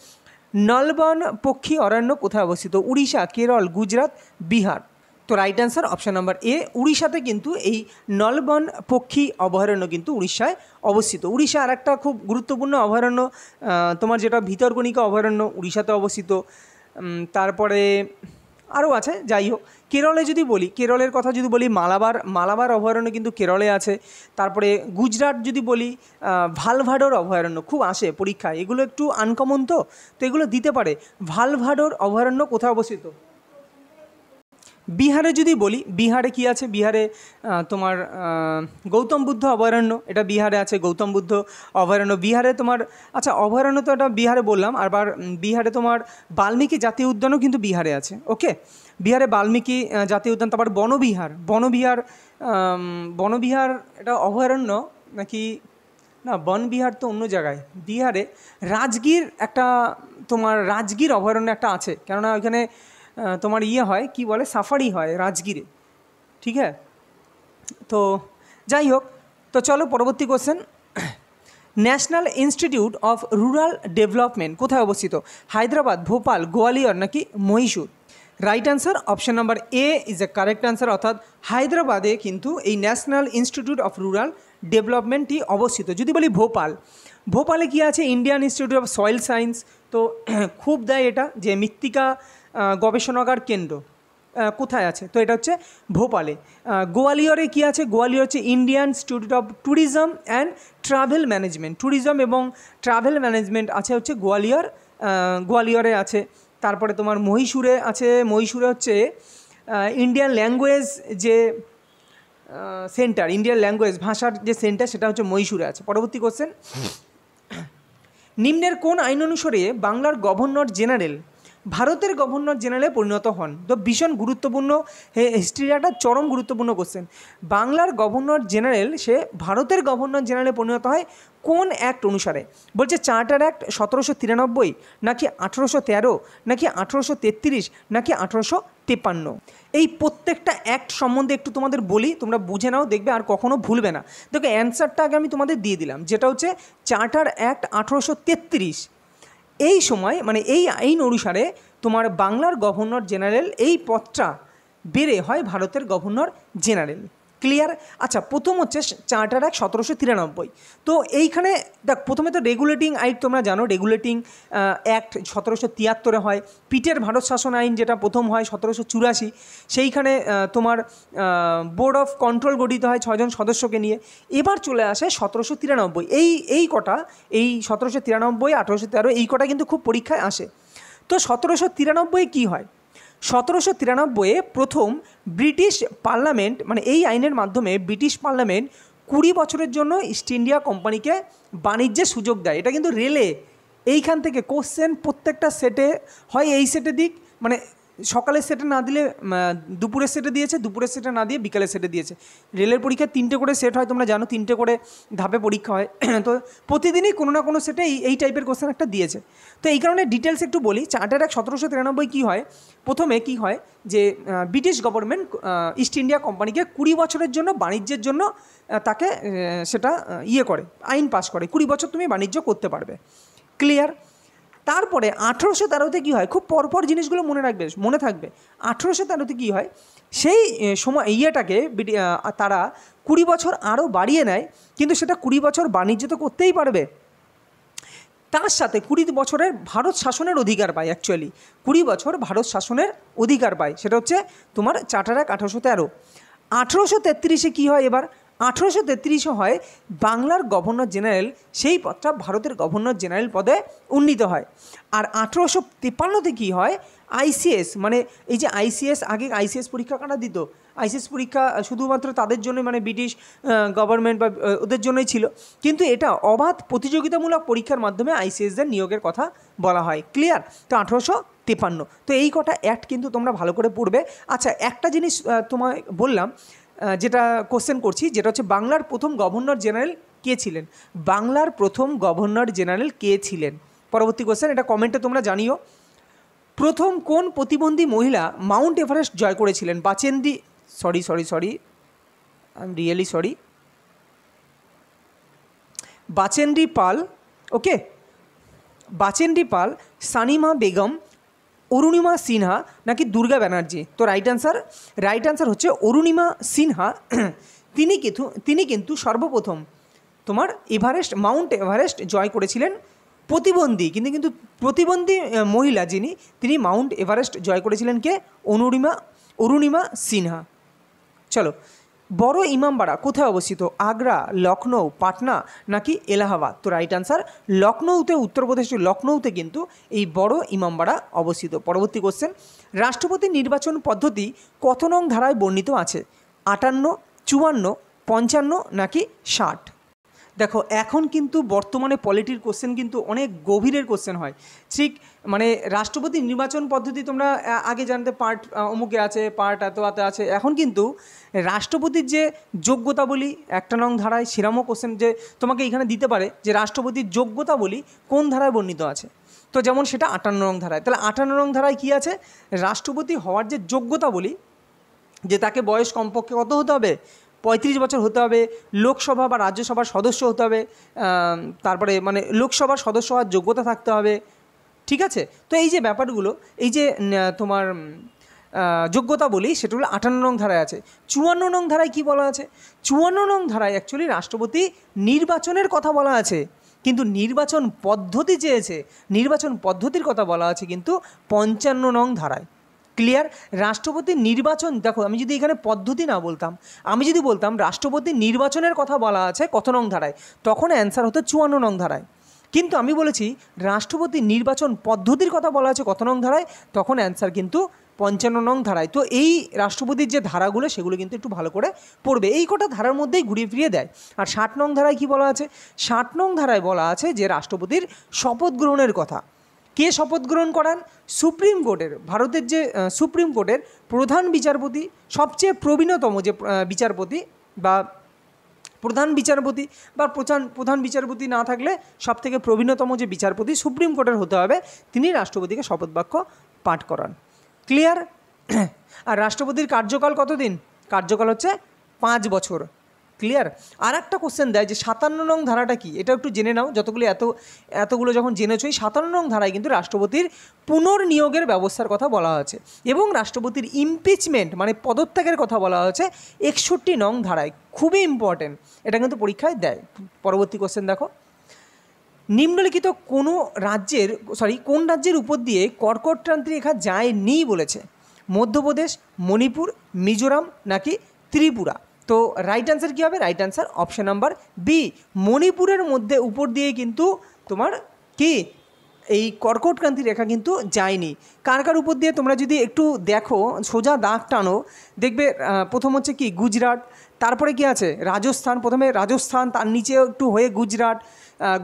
নলবন পক্ষী অরণ্য কোথায় অবস্থিত? উড়িষ্যা, কেরল, গুজরাট, বিহার। তো right answer option number A, উড়িষ্যাতে কিন্তু এই নলবন পক্ষী অভয়ারণ্য কিন্তু উড়িষ্যায় অবস্থিত। উড়িষ্যা আর একটা খুব গুরুত্বপূর্ণ অভয়ারণ্য, তোমার যেটা ভিতরকণিকা অভয়ারণ্য, উড়িষ্যাতে অবস্থিত। তারপরে আরও আছে, যাই হোক। কেরলে যদি বলি, কেরলের কথা যদি বলি, মালাবার অভয়ারণ্য কিন্তু কেরলে আছে। তারপরে গুজরাট যদি বলি, ভালভাডোর অভয়ারণ্য খুব আসে পরীক্ষায়, এগুলো একটু আনকমন, তো এগুলো দিতে পারে। ভালভাডোর অভয়ারণ্য কোথায় অবস্থিত? বিহারে যদি বলি, বিহারে কি আছে? বিহারে তোমার গৌতম বুদ্ধ অভয়ারণ্য, এটা বিহারে আছে, গৌতম বুদ্ধ অভয়ারণ্য বিহারে তোমার। আচ্ছা, অভয়ারণ্য তো এটা বিহারে বললাম, আবার বিহারে তোমার বাল্মীকি জাতীয় উদ্যানও কিন্তু বিহারে আছে। ওকে, বিহারে বাল্মীকি জাতীয় উদ্যান। তারপর বনবিহার এটা অভয়ারণ্য নাকি না, বন বিহার তো অন্য জায়গায়। বিহারে রাজগীর একটা, তোমার রাজগীর অভয়ারণ্য একটা আছে, কেননা ওইখানে তোমার হয় কি বলে, সাফারি হয় রাজগীরে, ঠিক আছে। তো যাই হোক, তো চলো পরবর্তী question. National institute of Rural Development কোথায় অবস্থিত? হায়দ্রাবাদ, ভোপাল, গোয়ালিয়র নাকি Mysore? Right answer option number A is a correct answer, অর্থাৎ হায়দ্রাবাদে কিন্তু এই ন্যাশনাল ইনস্টিটিউট অফ রুরাল ডেভেলপমেন্টটি অবস্থিত। যদি বলি ভোপাল, ভোপালে কি আছে? Indian Institute of Soil Science. তো খুব দেয় এটা যে মৃত্তিকা গবেষণাগার কেন্দ্র কোথায় আছে? তো এটা হচ্ছে ভোপালে। গোয়ালিয়রে কি আছে? গোয়ালিয়র হচ্ছে Indian Institute of tourism and travel management, tourism এবং ট্রাভেল ম্যানেজমেন্ট আছে হচ্ছে গোয়ালিয়র, গোয়ালিয়রে আছে। তারপরে তোমার মহীশূরে আছে, মহীশূরে হচ্ছে ইন্ডিয়ান ল্যাঙ্গুয়েজ যে সেন্টার, ইন্ডিয়ান ল্যাঙ্গুয়েজ ভাষার যে সেন্টার, সেটা হচ্ছে মহীশূরে আছে। পরবর্তী কোশ্চেন, নিম্নের কোন আইন অনুসারে বাংলার গভর্নর জেনারেল ভারতের গভর্নর জেনারেলে পরিণত হন? তো ভীষণ গুরুত্বপূর্ণ, হিস্ট্রির একটা চরম গুরুত্বপূর্ণ কোশ্চেন। বাংলার গভর্নর জেনারেল সে ভারতের গভর্নর জেনারেলে পরিণত হয় কোন অ্যাক্ট অনুসারে? বলছে চার্টার অ্যাক্ট 1793 নাকি 1813 নাকি 1833 নাকি 1853? এই প্রত্যেকটা অ্যাক্ট সম্বন্ধে একটু তোমাদের বলি, তোমরা বুঝে নাও, দেখবে আর কখনো ভুলবে না। দেখো অ্যান্সারটা আগে আমি তোমাদের দিয়ে দিলাম, যেটা হচ্ছে চার্টার অ্যাক্ট 1833। এই সময় মানে এই আইন অনুসারে তোমার বাংলার গভর্নর জেনারেল এই পদটা বেড়ে হয় ভারতের গভর্নর জেনারেল। ক্লিয়ার? আচ্ছা, প্রথম হচ্ছে চার্টার অ্যাক্ট 1793। তো এইখানে দেখ, প্রথমে তো রেগুলেটিং আইন তোমরা জানো, রেগুলেটিং অ্যাক্ট 1773 হয়। পিটের ভারত শাসন আইন যেটা প্রথম হয় 1784, সেইখানে তোমার বোর্ড অফ কন্ট্রোল গঠিত হয় 6 জন সদস্যকে নিয়ে। এবার চলে আসে 1793। এই কটা, এই 1793, 1813 এই কটা কিন্তু খুব পরীক্ষায় আসে। তো 1793 কী হয়? 1793 প্রথম ব্রিটিশ পার্লামেন্ট, মানে এই আইনের মাধ্যমে ব্রিটিশ পার্লামেন্ট 20 বছরের জন্য ইস্ট ইন্ডিয়া কোম্পানিকে বাণিজ্যের সুযোগ দেয়। এটা কিন্তু রেলে, এইখান থেকে কোশ্চেন প্রত্যেকটা সেটে হয়, এই সেটে দিক, মানে সকালের সেটে না দিলে দুপুরের সেটে দিয়েছে, দুপুরের সেটে না দিয়ে বিকালের সেটে দিয়েছে। রেলের পরীক্ষা 3টে করে সেট হয়, তোমরা জানো, 3টে করে ধাপে পরীক্ষা হয়। তো প্রতিদিনই কোনো না কোনো সেটে এই টাইপের কোশ্চেন একটা দিয়েছে। তো এই কারণে ডিটেলস একটু বলি। চার্টার অ্যাক্ট 1793 কী হয়? প্রথমে কি হয় যে ব্রিটিশ গভর্নমেন্ট ইস্ট ইন্ডিয়া কোম্পানিকে 20 বছরের জন্য বাণিজ্যের জন্য তাকে সেটা করে, আইন পাস করে, 20 বছর তুমি বাণিজ্য করতে পারবে। ক্লিয়ার? তারপরে 1813 কী হয়? খুব পরপর জিনিসগুলো মনে থাকবে। 1813 কী হয়? সেই সময় ইয়েটাকে তারা 20 বছর আরও বাড়িয়ে নেয়, কিন্তু সেটা 20 বছর বাণিজ্য তো করতেই পারবে, তার সাথে 20 বছরের ভারত শাসনের অধিকার পায়। অ্যাকচুয়ালি 20 বছর ভারত শাসনের অধিকার পায়, সেটা হচ্ছে তোমার চার্টার অ্যাক্ট 1813। 1833 কী হয়? এবার 1833 হয় বাংলার গভর্নর জেনারেল, সেই পদটা ভারতের গভর্নর জেনারেল পদে উন্নীত হয়। আর 1853 কী হয়? আইসিএস, মানে এই যে আইসিএস, আগে আইসিএস পরীক্ষা কারা দিত? আইসিএস পরীক্ষা শুধুমাত্র তাদের জন্য, মানে ব্রিটিশ গভর্নমেন্ট বা ওদের জন্যই ছিল, কিন্তু এটা অবাধ প্রতিযোগিতামূলক পরীক্ষার মাধ্যমে আইসিএসদের নিয়োগের কথা বলা হয়। ক্লিয়ার? তো 1853। তো এই কটা অ্যাক্ট কিন্তু তোমরা ভালো করে পড়বে। আচ্ছা, একটা জিনিস তোমায় বললাম, যেটা কোশ্চেন করছি, যেটা হচ্ছে বাংলার প্রথম গভর্নর জেনারেল কে ছিলেন? বাংলার প্রথম গভর্নর জেনারেল কে ছিলেন? পরবর্তী কোশ্চেন, এটা কমেন্টে তোমরা জানিও। প্রথম কোন প্রতিবন্ধী মহিলা মাউন্ট এভারেস্ট জয় করেছিলেন? বাচেন্দ্রী পাল, ওকে, বাচেন্দ্রী পাল, সানিমা বেগম, অরুণিমা সিনহা নাকি দুর্গা ব্যানার্জি? তো রাইট অ্যান্সার হচ্ছে অরুণিমা সিনহা। তিনি কিন্তু সর্বপ্রথম তোমার মাউন্ট এভারেস্ট জয় করেছিলেন। কিন্তু প্রতিবন্ধী মহিলা যিনি, তিনি মাউন্ট এভারেস্ট জয় করেছিলেন কে? অরুণিমা সিনহা। চলো, বড় ইমামবাড়া কোথায় অবস্থিত? আগ্রা, লখনৌ, পাটনা নাকি এলাহাবাদ? তো রাইট অ্যান্সার লখনৌতে, উত্তরপ্রদেশের লখনৌতে কিন্তু এই বড় ইমামবাড়া অবস্থিত। পরবর্তী কোশ্চেন, রাষ্ট্রপতি নির্বাচন পদ্ধতি কত নং ধারায় বর্ণিত আছে? 58, 54, 55 নাকি 60? দেখো, এখন কিন্তু বর্তমানে পলিটির কোশ্চেন কিন্তু অনেক গভীরের কোশ্চেন হয়। ঠিক মানে রাষ্ট্রপতি নির্বাচন পদ্ধতি তোমরা আগে জানতে পার্ট অমুকে আছে, পার্ট এত আছে। এখন কিন্তু রাষ্ট্রপতির যে যোগ্যতা বলি 1 নং ধারায়, সেরামও কোশ্চেন যে তোমাকে এখানে দিতে পারে যে রাষ্ট্রপতির যোগ্যতা বলি কোন ধারায় বর্ণিত আছে। তো যেমন সেটা 58 নং ধারায়। তাহলে 58 নং ধারায় কী আছে, রাষ্ট্রপতি হওয়ার যে যোগ্যতা বলি, যে তাকে বয়স কমপক্ষে কত হতে হবে, 35 বছর হতে হবে, লোকসভা বা রাজ্যসভার সদস্য হতে হবে, তারপরে মানে লোকসভার সদস্য হওয়ার যোগ্যতা থাকতে হবে, ঠিক আছে। তো এই যে ব্যাপারগুলো, এই যে তোমার যোগ্যতা বলি, সেটাগুলো 58 নং ধারায় আছে। 54 নং ধারায় কি বলা আছে, 54 নং ধারায় অ্যাকচুয়ালি রাষ্ট্রপতি নির্বাচনের কথা বলা আছে, কিন্তু নির্বাচন পদ্ধতি চেয়েছে, নির্বাচন পদ্ধতির কথা বলা আছে কিন্তু 55 নং ধারায়। ক্লিয়ার? রাষ্ট্রপতি নির্বাচন, দেখো আমি যদি এখানে পদ্ধতি না বলতাম, আমি যদি বলতাম রাষ্ট্রপতি নির্বাচনের কথা বলা আছে কত নং ধারায়, তখন অ্যান্সার হতো 54 নং ধারায়। কিন্তু আমি বলেছি রাষ্ট্রপতি নির্বাচন পদ্ধতির কথা বলা আছে কত নং ধারায়, তখন অ্যান্সার কিন্তু 55 নং ধারায়। তো এই রাষ্ট্রপতির যে ধারাগুলো সেগুলো কিন্তু একটু ভালো করে পড়বে, এই কটা ধারার মধ্যেই ঘুরিয়ে ফিরিয়ে দেয়। আর 60 নং ধারায় কি বলা আছে, 60 নং ধারায় বলা আছে যে রাষ্ট্রপতির শপথ গ্রহণের কথা। কে শপথ গ্রহণ করান, সুপ্রিম কোর্টের, ভারতের যে সুপ্রিম কোর্টের প্রধান বিচারপতি, সবচেয়ে প্রবীণতম যে বিচারপতি বা প্রধান বিচারপতি, বা প্রধান বিচারপতি না থাকলে সবথেকে প্রবীণতম যে বিচারপতি সুপ্রিম কোর্টের হতে হবে, তিনি রাষ্ট্রপতিকে শপথ বাক্য পাঠ করান। ক্লিয়ার? আর রাষ্ট্রপতির কার্যকাল কতদিন, কার্যকাল হচ্ছে 5 বছর। ক্লিয়ার? আর একটা কোশ্চেন দেয় যে 57 নং ধারাটা কি, এটা একটু জেনে নাও। যতগুলো এতগুলো যখন জেনেছো, এই 57 নং ধারায় কিন্তু রাষ্ট্রপতির পুনর্নিয়োগের ব্যবস্থার কথা বলা হয়েছে, এবং রাষ্ট্রপতির ইমপিচমেন্ট মানে পদত্যাগের কথা বলা হয়েছে 61 নং ধারায়। খুবই ইম্পর্টেন্ট, এটা কিন্তু পরীক্ষায় দেয়। পরবর্তী কোশ্চেন দেখো, নিম্নলিখিত কোন রাজ্যের উপর দিয়ে কর্কটক্রান্তি রেখা যায়নি বলেছে, মধ্যপ্রদেশ, মণিপুর, মিজোরাম নাকি ত্রিপুরা। তো রাইট অ্যান্সার কী হবে, right answer option number B, মণিপুরের মধ্যে উপর দিয়ে কিন্তু তোমার কি এই কর্কটক্রান্তি রেখা কিন্তু যায়নি। কার কার উপর দিয়ে তোমরা যদি একটু দেখো, সোজা দাগ টানো, দেখবে প্রথম হচ্ছে কি গুজরাট, তারপরে কি আছে রাজস্থান, প্রথমে রাজস্থান, তার নিচে একটু হয়ে গুজরাট,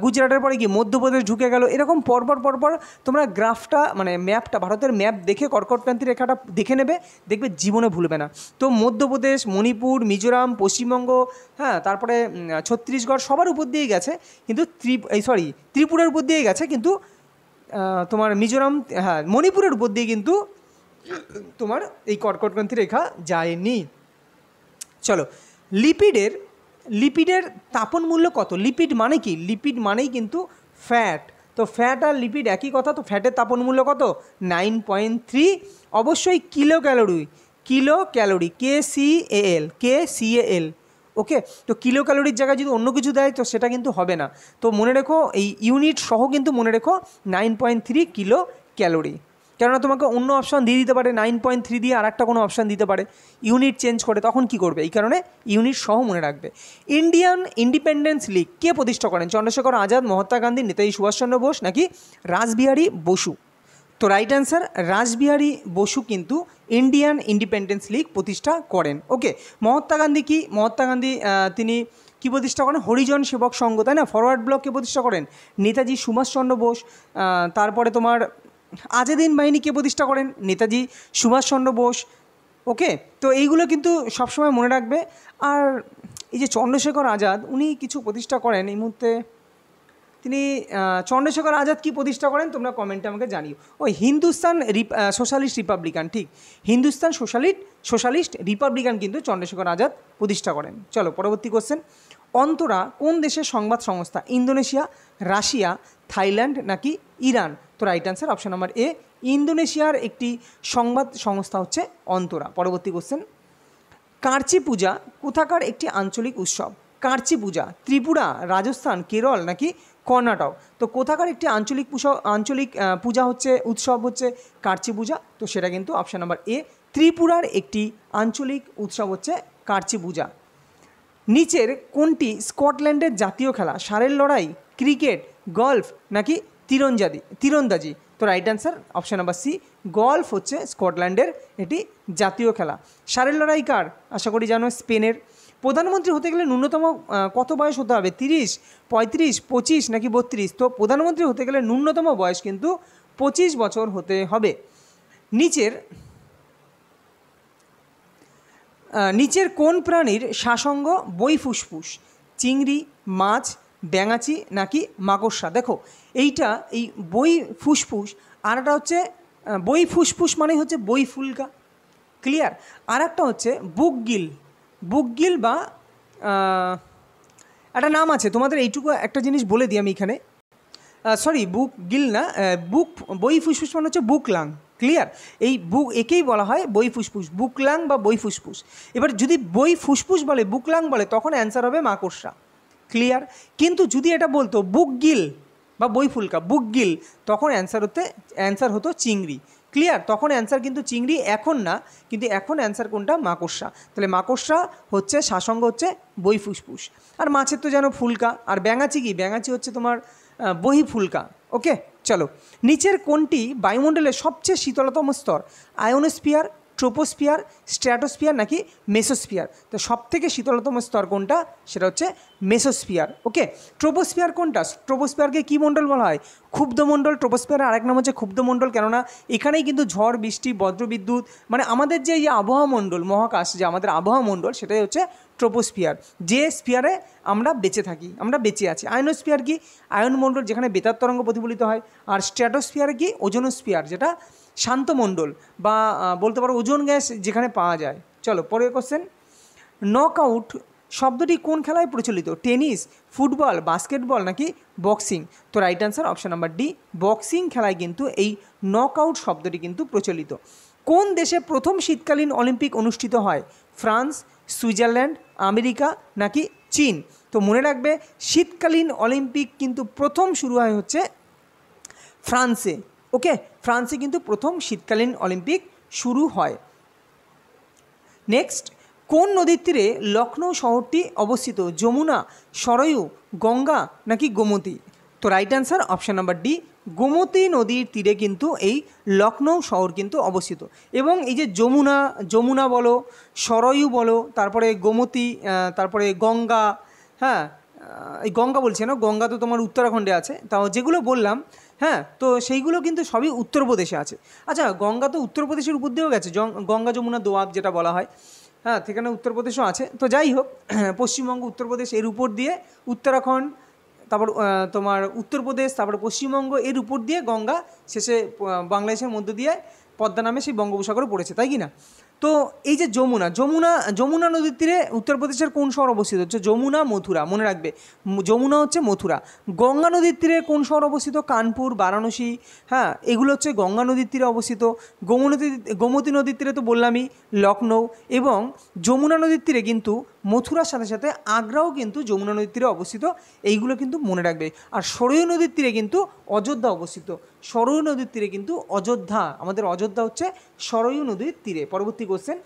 গুজরাটের পরে কি মধ্যপ্রদেশ ঢুকে গেল। এরকম পরপর তোমরা গ্রাফটা মানে ম্যাপটা, ভারতের ম্যাপ দেখে কর্কটক্রান্তি রেখাটা দেখে নেবে, দেখবে জীবনে ভুলবে না। তো মধ্যপ্রদেশ, মণিপুর, মিজোরাম, পশ্চিমবঙ্গ, হ্যাঁ, তারপরে ছত্তিশগড়, সবার উপর দিয়েই গেছে, কিন্তু ত্রিপুরার উপর দিয়ে গেছে, কিন্তু তোমার মিজোরাম, হ্যাঁ, মণিপুরের উপর দিয়ে কিন্তু তোমার এই কর্কটক্রান্তি রেখা যায়নি। চলো, লিপিডের তাপন মূল্য কত, লিপিড মানে কি, লিপিড মানেই কিন্তু ফ্যাট। তো ফ্যাট আর লিপিড একই কথা, তো ফ্যাটের তাপন মূল্য কত, 9.3, অবশ্যই কিলো ক্যালোরি, KCAL। ওকে, তো কিলো ক্যালোরির জায়গায় যদি অন্য কিছু দেয় তো সেটা কিন্তু হবে না। তো মনে রেখো এই ইউনিট সহ কিন্তু মনে রেখো 9.3 কিলো ক্যালোরি, কেননা তোমাকে অন্য অপশান দিয়ে দিতে পারে, 9.3 দিয়ে আর একটা কোনো অপশান দিতে পারে, ইউনিট চেঞ্জ করে, তখন কি করবে, এই কারণে ইউনিট সহ মনে রাখবে। ইন্ডিয়ান ইন্ডিপেন্ডেন্স লীগ কে প্রতিষ্ঠা করেন, চন্দ্রশেখর আজাদ, মহাত্মা গান্ধী, নেতাজি সুভাষচন্দ্র বোস নাকি রাসবিহারী বসু। তো রাইট অ্যান্সার রাসবিহারী বসু কিন্তু ইন্ডিয়ান ইন্ডিপেন্ডেন্স লীগ প্রতিষ্ঠা করেন। ওকে, মহাত্মা গান্ধী তিনি কি প্রতিষ্ঠা করেন, হরিজন সেবক সংঘ, তাই না, ফরওয়ার্ড ব্লককে প্রতিষ্ঠা করেন। নেতাজি সুভাষচন্দ্র বোস, তারপরে তোমার আজাদিন বাহিনীকে প্রতিষ্ঠা করেন নেতাজি সুভাষচন্দ্র বোস। ওকে, তো এইগুলো কিন্তু সবসময় মনে রাখবে। আর এই যে চন্দ্রশেখর আজাদ, উনি কিছু প্রতিষ্ঠা করেন, এই মুহূর্তে তিনি চন্দ্রশেখর আজাদ কি প্রতিষ্ঠা করেন তোমরা কমেন্টে আমাকে জানিও। ওই হিন্দুস্তান সোশ্যালিস্ট রিপাবলিকান, ঠিক, হিন্দুস্তান সোশ্যালিস্ট রিপাবলিকান কিন্তু চন্দ্রশেখর আজাদ প্রতিষ্ঠা করেন। চলো পরবর্তী কোশ্চেন, অন্তরা কোন দেশের সংবাদ সংস্থা, ইন্দোনেশিয়া, রাশিয়া, থাইল্যান্ড নাকি ইরান। তো right answer option number A, ইন্দোনেশিয়ার একটি সংবাদ সংস্থা হচ্ছে অন্তরা। পরবর্তী কোশ্চেন, কার্চি পূজা কোথাকার একটি আঞ্চলিক উৎসব, কার্চি পূজা ত্রিপুরা, রাজস্থান, কেরল নাকি কর্ণাটক। তো কোথাকার একটি আঞ্চলিক পূজা হচ্ছে, উৎসব হচ্ছে কার্চি পূজা। তো সেটা কিন্তু অপশান নাম্বার এ, ত্রিপুরার একটি আঞ্চলিক উৎসব হচ্ছে কার্চি পূজা। নিচের কোনটি স্কটল্যান্ডের জাতীয় খেলা, ষাঁড়ের লড়াই, ক্রিকেট, গলফ নাকি তীরন্দাজি। তো right answer option number C, golf হচ্ছে স্কটল্যান্ডের এটি জাতীয় খেলা। ষাঁড়ের লড়াই কার, আশা করি জানো, স্পেনের। প্রধানমন্ত্রী হতে গেলে ন্যূনতম কত বয়স হতে হবে, 30, 35, 25 নাকি 32। তো প্রধানমন্ত্রী হতে গেলে ন্যূনতম বয়স কিন্তু 25 বছর হতে হবে। নিচের কোন প্রাণীর শ্বাসঙ্গ বই ফুসফুস? চিংড়ি, মাছ, ব্যাঙাচি নাকি মাকড়সা? দেখো এইটা এই বই ফুসফুস, আর একটা হচ্ছে বই ফুসফুস মানে হচ্ছে বই ফুলকা, ক্লিয়ার। আর একটা হচ্ছে বুকগিল বা একটা নাম আছে, তোমাদের এইটুকু একটা জিনিস বলে দিই আমি এখানে, সরি বুকগিল না, বই ফুসফুস মানে হচ্ছে বুকলাং, ক্লিয়ার। এই একেই বলা হয় বই ফুসফুস, বুকলাং বা বই ফুসফুস। এবার যদি বই ফুসফুস বলে, বুকলাং বলে, তখন অ্যান্সার হবে মাকড়সা, ক্লিয়ার। কিন্তু যদি এটা বলতো বুকগিল বা বই ফুলকা, বুকগিল, তখন অ্যান্সার হতো চিংড়ি, ক্লিয়ার। তখন অ্যান্সার কিন্তু চিংড়ি, এখন না, কিন্তু এখন অ্যান্সার কোনটা? মাকড়সা। তাহলে মাকড়সা হচ্ছে শ্বাসঙ্গ হচ্ছে বই ফুসফুস। আর মাছের তো যেন ফুলকা। আর ব্যাঙাচি কি? ব্যাঙাচি হচ্ছে তোমার বহি ফুলকা। ওকে, চলো। নিচের কোনটি বায়ুমণ্ডলের সবচেয়ে শীতলতম স্তর? আয়োনোস্ফিয়ার, ট্রোপোস্ফিয়ার, স্ট্র্যাটোস্ফিয়ার নাকি মেসোস্ফিয়ার? তো সব থেকে শীতলতম স্তর কোনটা? সেটা হচ্ছে মেসোস্ফিয়ার। ওকে, ট্রোপোস্ফিয়ার কোনটা? ট্রোপোস্ফিয়ারকে কী মণ্ডল বলা হয়? ক্ষুব্ধমণ্ডল। ট্রোপোস্ফিয়ারের আরেক নাম হচ্ছে ক্ষুব্ধমণ্ডল, কেননা এখানেই কিন্তু ঝড়, বৃষ্টি, বজ্রবিদ্যুৎ, মানে আমাদের যে আবহাওয়া মণ্ডল, মহাকাশ যে আমাদের আবহাওয়া মণ্ডল, সেটাই হচ্ছে ট্রোপোস্ফিয়ার, যে স্ফিয়ারে আমরা বেঁচে থাকি, আমরা বেঁচে আছি। আয়নোস্ফিয়ার কি? আয়নমণ্ডল, যেখানে বেতার তরঙ্গ প্রতিফলিত হয়। আর স্ট্র্যাটোস্ফিয়ার কি? ওজোনোস্ফিয়ার, যেটা শান্তমণ্ডল বা বলতে পারো ওজোন গ্যাস যেখানে পাওয়া যায়। চলো পরের কোশ্চেন। নকআউট শব্দটি কোন খেলায় প্রচলিত? টেনিস, ফুটবল, বাস্কেটবল নাকি বক্সিং? তো right answer option number D, boxing খেলায় কিন্তু এই নকআউট শব্দটি কিন্তু প্রচলিত। কোন দেশে প্রথম শীতকালীন অলিম্পিক অনুষ্ঠিত হয়? ফ্রান্স, সুইজারল্যান্ড, আমেরিকা নাকি চীন? তো মনে রাখবে, শীতকালীন অলিম্পিক কিন্তু প্রথম শুরু হয় হচ্ছে ফ্রান্সে। ওকে, ফ্রান্সে কিন্তু প্রথম শীতকালীন অলিম্পিক শুরু হয়। নেক্সট, কোন নদীর তীরে লখনৌ শহরটি অবস্থিত? যমুনা, সরয়ু, গঙ্গা নাকি গোমতী? তো right answer option number D, Gomti নদীর তীরে কিন্তু এই লখনৌ শহর কিন্তু অবস্থিত। এবং এই যে যমুনা বলো, সরয়ু বলো, তারপরে গোমতী, তারপরে গঙ্গা, হ্যাঁ এই গঙ্গা বলছে না, গঙ্গা তো তোমার উত্তরাখণ্ডে আছে, তাও যেগুলো বললাম, হ্যাঁ, তো সেইগুলো কিন্তু সবই উত্তরপ্রদেশে আছে। আচ্ছা, গঙ্গা তো উত্তরপ্রদেশের উপর দিয়েও গেছে, গঙ্গা যমুনা দোয়াব যেটা বলা হয়, হ্যাঁ, সেখানে উত্তরপ্রদেশও আছে। তো যাই হোক, পশ্চিমবঙ্গ, উত্তরপ্রদেশ, এর উপর দিয়ে উত্তরাখণ্ড, তারপর তোমার উত্তরপ্রদেশ, তারপর পশ্চিমবঙ্গ, এর উপর দিয়ে গঙ্গা শেষে বাংলাদেশের মধ্য দিয়ে পদ্মা নামে সেই বঙ্গোপসাগরে পড়েছে, তাই কি না? তো এই যে যমুনা নদীর তীরে উত্তরপ্রদেশের কোন শহর অবস্থিত? হচ্ছে যমুনা, মথুরা, মনে রাখবে, যমুনা হচ্ছে মথুরা। গঙ্গা নদীর তীরে কোন শহর অবস্থিত? কানপুর, বারাণসী, হ্যাঁ, এগুলো হচ্ছে গঙ্গা নদীর তীরে অবস্থিত। গোমতী নদীর তীরে তো বললামই, লখনৌ। এবং যমুনা নদীর তীরে কিন্তু মথুরার সাথে সাথে আগ্রাও কিন্তু যমুনা নদীর তীরে অবস্থিত, এইগুলো কিন্তু মনে রাখবে। আর সরয়ূ নদীর তীরে কিন্তু অযোধ্যা অবস্থিত, সরয়ূ নদীর তীরে কিন্তু অযোধ্যা, আমাদের অযোধ্যা হচ্ছে সরয়ূ নদীর তীরে। পরবর্তী কোশ্চেন,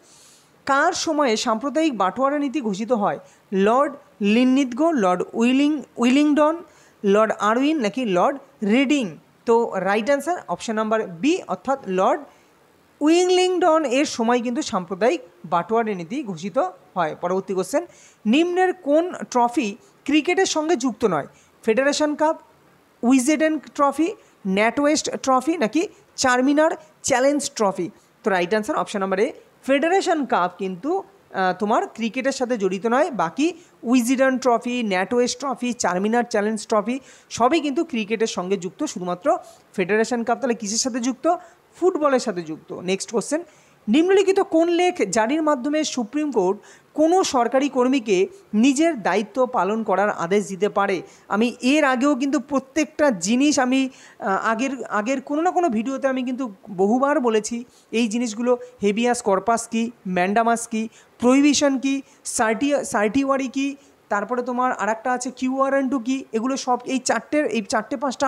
কার সময়ে সাম্প্রদায়িক বাটোয়ারা নীতি ঘোষিত হয়? Lord Linlithgow, Lord Willingdon, Lord Irwin নাকি লর্ড রিডিং? তো right answer option number B, অর্থাৎ লর্ড উইলিংডন এর সময় কিন্তু সাম্প্রদায়িক বাটোয়ারা নীতি ঘোষিত হয়। পরবর্তী কোশ্চেন, নিম্নের কোন ট্রফি ক্রিকেটের সঙ্গে যুক্ত নয়? Federation cup, Wisden trophy, NatWest trophy নাকি চারমিনার চ্যালেঞ্জ ট্রফি? তো right answer option number A, federation cup কিন্তু তোমার ক্রিকেটের সাথে জড়িত নয়। বাকি Wisden trophy, NatWest trophy, Charminar challenge trophy সবই কিন্তু ক্রিকেটের সঙ্গে যুক্ত, শুধুমাত্র ফেডারেশন কাপ তাহলে কিসের সাথে যুক্ত? ফুটবলের সাথে যুক্ত। নেক্সট কোশ্চেন, নিম্নলিখিত কোন লেখ জারির মাধ্যমে সুপ্রিম কোর্ট কোনো সরকারি কর্মীকে নিজের দায়িত্ব পালন করার আদেশ দিতে পারে? আমি এর আগেও কিন্তু প্রত্যেকটা জিনিস আমি আগের কোনো না কোনো ভিডিওতে আমি কিন্তু বহুবার বলেছি এই জিনিসগুলো। হেবিয়াস কর্পাস কি, ম্যান্ডামাস কি, প্রহিবিশন কি, সার্টিওয়ারি কি, তারপরে তোমার আরেকটা আছে কিউআরএন2 কি, এগুলো সব এই পাঁচটা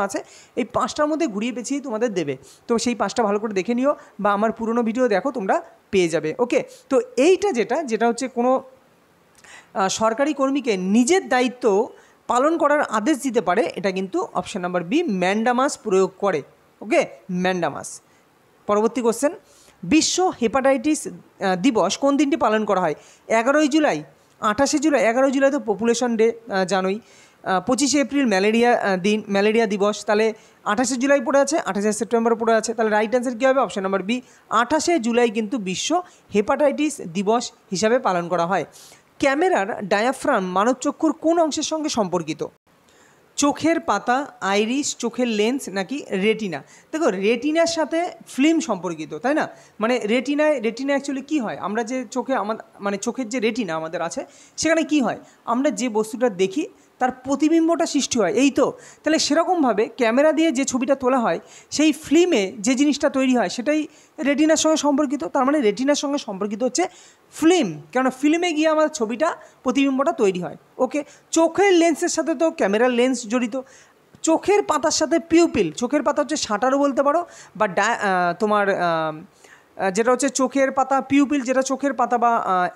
আছে, এই পাঁচটার মধ্যে ঘুরিয়ে পেঁচিয়ে তোমাদের দেবে। তো সেই পাঁচটা ভালো করে দেখে নিও, বা আমার পুরনো ভিডিও দেখো, তোমরা পেয়ে যাবে। ওকে, তো এইটা যেটা হচ্ছে কোনো সরকারি কর্মীকে নিজের দায়িত্ব পালন করার আদেশ দিতে পারে, এটা কিন্তু অপশান নাম্বার বি, ম্যান্ডামাস প্রয়োগ করে। ওকে, ম্যান্ডামাস। পরবর্তী কোশ্চেন, বিশ্ব হেপাটাইটিস দিবস কোন দিনটি পালন করা হয়? 11ই জুলাই, 28শে জুলাই? 11ই জুলাই তো পপুলেশন ডে, জানোই। 25শে এপ্রিল ম্যালেরিয়া দিন, ম্যালেরিয়া দিবস, তাহলে 28শে জুলাই পড়ে আছে, 28শে সেপ্টেম্বর পড়ে আছে, তাহলে রাইট অ্যান্সার কী হবে? অপশান নাম্বার বি, 28শে জুলাই কিন্তু বিশ্ব হেপাটাইটিস দিবস হিসাবে পালন করা হয়। ক্যামেরার ডায়াফ্রাম মানবচক্ষুর কোন অংশের সঙ্গে সম্পর্কিত? চোখের পাতা, আইরিস, চোখের লেন্স নাকি রেটিনা? দেখো রেটিনার সাথে ফিল্ম সম্পর্কিত, তাই না? মানে রেটিনা অ্যাকচুয়ালি কী হয়, আমরা যে চোখে মানে চোখের যে রেটিনা আমাদের আছে সেখানে কি হয়, আমরা যে বস্তুটা দেখি তার প্রতিবিম্বটা সৃষ্টি হয়, এই তো। তাহলে সেরকমভাবে ক্যামেরা দিয়ে যে ছবিটা তোলা হয় সেই ফিল্মে যে জিনিসটা তৈরি হয় সেটাই রেটিনার সঙ্গে সম্পর্কিত। তার মানে রেটিনার সঙ্গে সম্পর্কিত হচ্ছে ফিল্ম, কেননা ফিল্মে গিয়ে আমার ছবিটা প্রতিবিম্বটা তৈরি হয়। ওকে, চোখের লেন্সের সাথে তো ক্যামেরার লেন্স জড়িত। চোখের পাতার সাথে পিউপিল, চোখের পাতা হচ্ছে শাটারও বলতে পারো, বা তোমার যেটা হচ্ছে চোখের পাতা পিউপিল, যেটা চোখের পাতা বা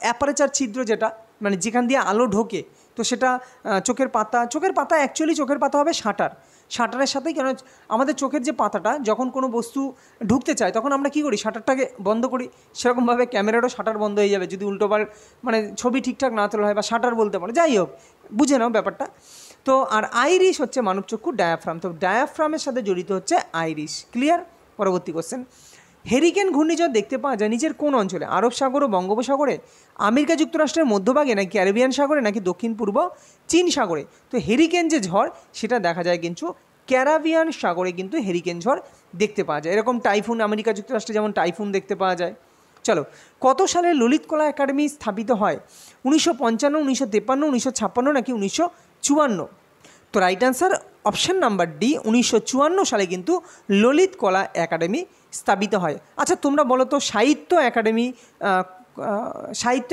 অ্যাপারেচার ছিদ্র, যেটা মানে যেখান দিয়ে আলো ঢোকে, তো সেটা চোখের পাতা অ্যাকচুয়ালি চোখের পাতা হবে শাটারের সাথেই। কেন আমাদের চোখের যে পাতাটা যখন কোনো বস্তু ঢুকতে চায় তখন আমরা কী করি, শাটারটাকে বন্ধ করি। সেরকমভাবে ক্যামেরারও শাটার বন্ধ হয়ে যাবে যদি উল্টোবার মানে ছবি ঠিকঠাক না তোলা হয়, বা শাটার বলতে পারে, যাই হোক বুঝে নাও ব্যাপারটা। তো আর আইরিস হচ্ছে মানবচক্ষুর ডায়াফ্রাম, তো ডায়াফ্রামের সাথে জড়িত হচ্ছে আইরিস। ক্লিয়ার? পরবর্তী কোশ্চেন, হেরিকেন ঘূর্ণিঝড় দেখতে পাওয়া যায় নিচের কোন অঞ্চলে? আরব সাগর ও বঙ্গোপসাগরে, আমেরিকা যুক্তরাষ্ট্রের মধ্যভাগে, নাকি ক্যারিবিয়ান সাগরে, নাকি দক্ষিণ পূর্ব চীন সাগরে? তো হেরিকেন যে ঝড় সেটা দেখা যায় কিন্তু ক্যারিবিয়ান সাগরে, কিন্তু হেরিকেন ঝড় দেখতে পাওয়া যায়। এরকম টাইফুন আমেরিকা যুক্তরাষ্ট্রে যেমন টাইফুন দেখতে পাওয়া যায়। চলো, কত সালে ললিত কলা একাডেমি স্থাপিত হয়? 1955, 1953, 1956 নাকি 1954? তো right answer option number D, 1954 সালে কিন্তু ললিত কলা একাডেমি স্থাপিত হয়। আচ্ছা তোমরা বলো তো, সাহিত্য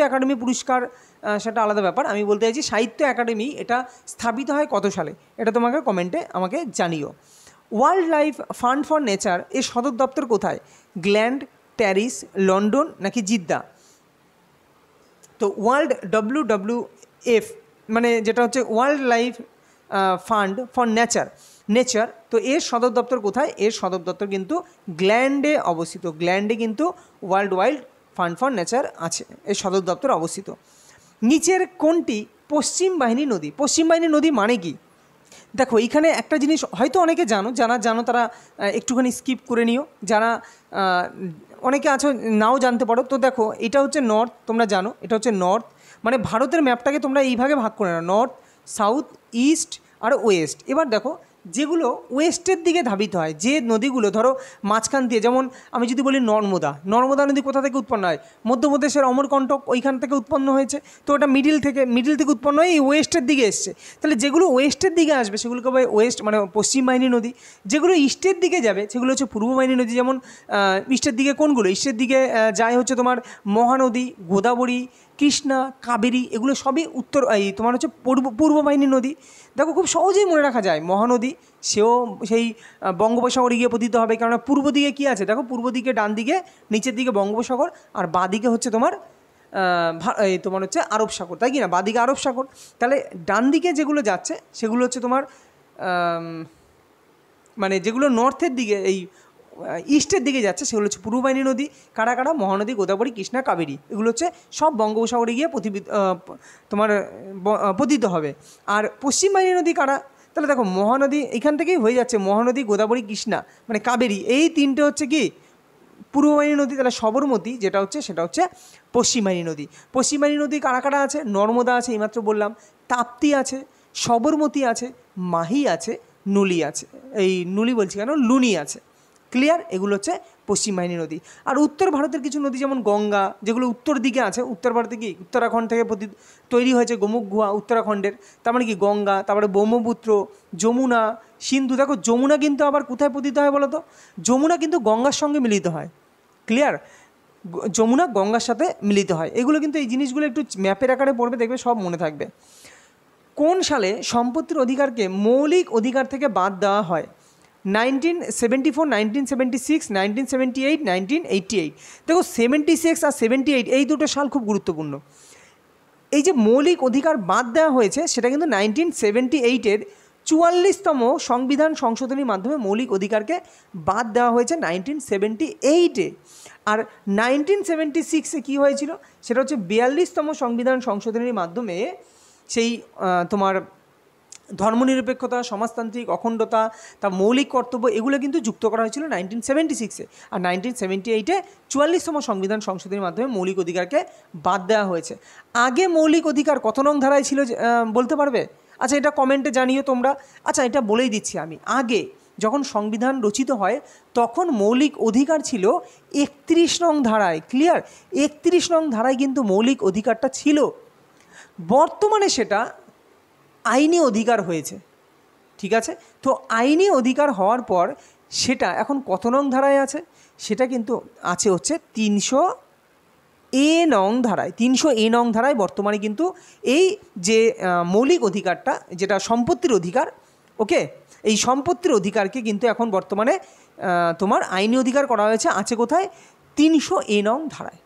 একাডেমি পুরস্কার সেটা আলাদা ব্যাপার, আমি বলতে চাইছি সাহিত্য একাডেমি এটা স্থাপিত হয় কত সালে? এটা তোমাকে কমেন্টে আমাকে জানিও। World life fund for nature এর সদর দপ্তর কোথায়? গ্ল্যান্ড, প্যারিস, লন্ডন নাকি জিদ্দা? তো ওয়ার্ল্ড WWF মানে যেটা হচ্ছে world life fund for nature, তো এর সদর দপ্তর কোথায়? এর সদর দপ্তর কিন্তু গ্ল্যান্ডে অবস্থিত। গ্ল্যান্ডে কিন্তু world wild fund for nature আছে, এর সদর দপ্তর অবস্থিত। নিচের কোনটি পশ্চিম বাহিনী নদী? পশ্চিম বাহিনী নদী মানে কি? দেখো এইখানে একটা জিনিস হয়তো অনেকে যারা জানো তারা একটুখানি স্কিপ করে নিও, যারা অনেকে আছো নাও জানতে পারো। তো দেখো এটা হচ্ছে নর্থ, তোমরা জানো এটা হচ্ছে নর্থ, মানে ভারতের ম্যাপটাকে তোমরা এইভাবে ভাগ করে নাও, নর্থ, সাউথ, ইস্ট আর ওয়েস্ট। এবার দেখো যেগুলো ওয়েস্টের দিকে ধাবিত হয়, যে নদীগুলো ধরো মাঝখান দিয়ে, যেমন আমি যদি বলি নর্মদা নদী কোথা থেকে উৎপন্ন হয়? মধ্যপ্রদেশের অমরকণ্টক, ওইখান থেকে উৎপন্ন হয়েছে। তো ওটা মিডিল থেকে উৎপন্ন হয়ে এই ওয়েস্টের দিকে এসছে। তাহলে যেগুলো ওয়েস্টের দিকে আসবে সেগুলোকে বলে ওয়েস্ট মানে পশ্চিম বাহিনী নদী। যেগুলো ইস্টের দিকে যাবে সেগুলো হচ্ছে পূর্ব বাহিনী নদী। যেমন ইস্টের দিকে কোনগুলো? ইস্টের দিকে যায় হচ্ছে তোমার মহানদী, গোদাবরী, কৃষ্ণা, কাবেরী, এগুলো সবই তোমার হচ্ছে পূর্ব বাহিনী নদী। দেখো খুব সহজেই মনে রাখা যায়, মহানদী সেও সেই বঙ্গোপসাগরে গিয়ে পতিত হবে, কেননা পূর্ব দিকে কী আছে দেখো, পূর্ব দিকে ডান দিকে নিচের দিকে বঙ্গোপসাগর, আর বাঁ দিকে হচ্ছে তোমার হচ্ছে আরব সাগর, তাই কি না? বাঁ দিকে আরব সাগর। তাহলে ডান দিকে যেগুলো যাচ্ছে সেগুলো হচ্ছে তোমার মানে যেগুলো নর্থের দিকে এই ইস্টের দিকে যাচ্ছে সেগুলো হচ্ছে পূর্ব বাহিনী নদী। কারা? মহানদী, গোদাবরী, কৃষ্ণা, কাবেরী, এগুলো হচ্ছে সব বঙ্গোপসাগরে গিয়ে তোমার পতিত হবে। আর পশ্চিম বাহিনী নদী কারা? তাহলে দেখো মহানদী এখান থেকেই হয়ে যাচ্ছে, মহানদী, গোদাবরী, কৃষ্ণা মানে কাবেরী, এই তিনটে হচ্ছে কি পূর্ব বাহিনী নদী। তাহলে সবরমতী যেটা হচ্ছে সেটা হচ্ছে পশ্চিম বাহিনী নদী। পশ্চিম বাহিনী নদী কারা আছে? নর্মদা আছে, এইমাত্র বললাম, তাপ্তি আছে, সবরমতী আছে, মাহি আছে, নুলি আছে, এই নুলি বলছি কেন, লুনি আছে। ক্লিয়ার? এগুলো হচ্ছে পশ্চিম বাহিনী নদী। আর উত্তর ভারতের কিছু নদী যেমন গঙ্গা, যেগুলো উত্তর দিকে আছে, উত্তর ভারতে কি উত্তরাখণ্ড থেকে তৈরি হয়েছে গোমুখ গুহা উত্তরাখণ্ডের, তার মানে কি গঙ্গা, তারপরে ব্রহ্মপুত্র, যমুনা, সিন্ধু। দেখো যমুনা কিন্তু আবার কোথায় পতিত হয় বলো তো? যমুনা কিন্তু গঙ্গার সঙ্গে মিলিত হয়। ক্লিয়ার? যমুনা গঙ্গার সাথে মিলিত হয়। এগুলো কিন্তু এই জিনিসগুলো একটু ম্যাপের আকারে পড়বে, দেখবে সব মনে থাকবে। কোন সালে সম্পত্তির অধিকারকে মৌলিক অধিকার থেকে বাদ দেওয়া হয়? 1974, 1976, 1978, 1988। দেখো 76 আর 78 এই দুটো সাল খুব গুরুত্বপূর্ণ। এই যে মৌলিক অধিকার বাদ দেওয়া হয়েছে সেটা কিন্তু 1978-এর 44তম সংবিধান সংশোধনীর মাধ্যমে মৌলিক অধিকারকে বাদ দেওয়া হয়েছে 1978-এ। আর 1976-এ কী হয়েছিল? সেটা হচ্ছে 42তম সংবিধান সংশোধনীর মাধ্যমে সেই তোমার ধর্মনিরপেক্ষতা, সমাজতান্ত্রিক অখণ্ডতা, তার মৌলিক কর্তব্য, এগুলো কিন্তু যুক্ত করা হয়েছিল 1976-এ। আর 1978-এ 44তম সংবিধান সংশোধনীর মাধ্যমে মৌলিক অধিকারকে বাদ দেওয়া হয়েছে। আগে মৌলিক অধিকার কত নং ধারায় ছিল বলতে পারবে? আচ্ছা, এটা কমেন্টে জানিও তোমরা। আচ্ছা, এটা বলেই দিচ্ছি আমি, আগে যখন সংবিধান রচিত হয় তখন মৌলিক অধিকার ছিল 31 নং ধারায়। ক্লিয়ার? 31 নং ধারায় কিন্তু মৌলিক অধিকারটা ছিল। বর্তমানে সেটা আইনি অধিকার হয়েছে। ঠিক আছে? তো আইনি অধিকার হওয়ার পর সেটা এখন কত নং ধারায় আছে? সেটা কিন্তু আছে হচ্ছে 300A নং ধারায়। 300A নং ধারায় বর্তমানে কিন্তু এই যে মৌলিক অধিকারটা, যেটা সম্পত্তির অধিকার, ওকে, এই সম্পত্তির অধিকারকে কিন্তু এখন বর্তমানে তোমার আইনি অধিকার করা হয়েছে, আছে কোথায়? 300A নং ধারায়।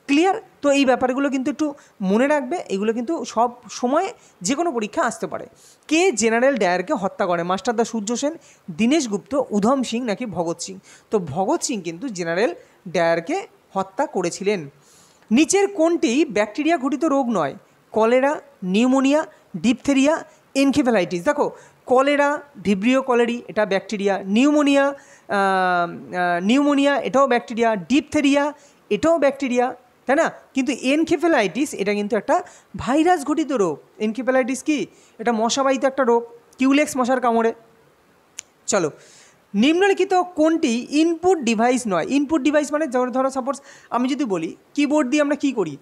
ক্লিয়ার? তো এই ব্যাপারগুলো কিন্তু একটু মনে রাখবে, এগুলো কিন্তু সব সময় যে কোনো পরীক্ষা আসতে পারে। কে জেনারেল ডায়ারকে হত্যা করে? মাস্টারদা সূর্য সেন, দীনেশ গুপ্ত, উধম সিং নাকি ভগৎ সিং? তো ভগৎ সিং কিন্তু জেনারেল ডায়ারকে হত্যা করেছিলেন। নিচের কোনটি ব্যাকটেরিয়া ঘটিত রোগ নয়? Cholera, pneumonia, diphtheria, encephalitis. দেখো, কলেরা, ভিব্রিও কলেরি, এটা ব্যাকটেরিয়া। নিউমোনিয়া এটাও ব্যাকটেরিয়া। ডিপথেরিয়া এটাও ব্যাকটেরিয়া, তাই না? কিন্তু এনকেফেলাইটিস এটা কিন্তু একটা ভাইরাস ঘটিত রোগ। এনকেফেলাইটিস কি? এটা মশাবাহিত একটা রোগ, কিউলেক্স মশার কামড়ে। চলো, নিম্নলিখিত কোনটি ইনপুট ডিভাইস নয়? ইনপুট ডিভাইস মানে ধরো সাপোজ আমি যদি বলি কিবোর্ড দিয়ে আমরা কী করি?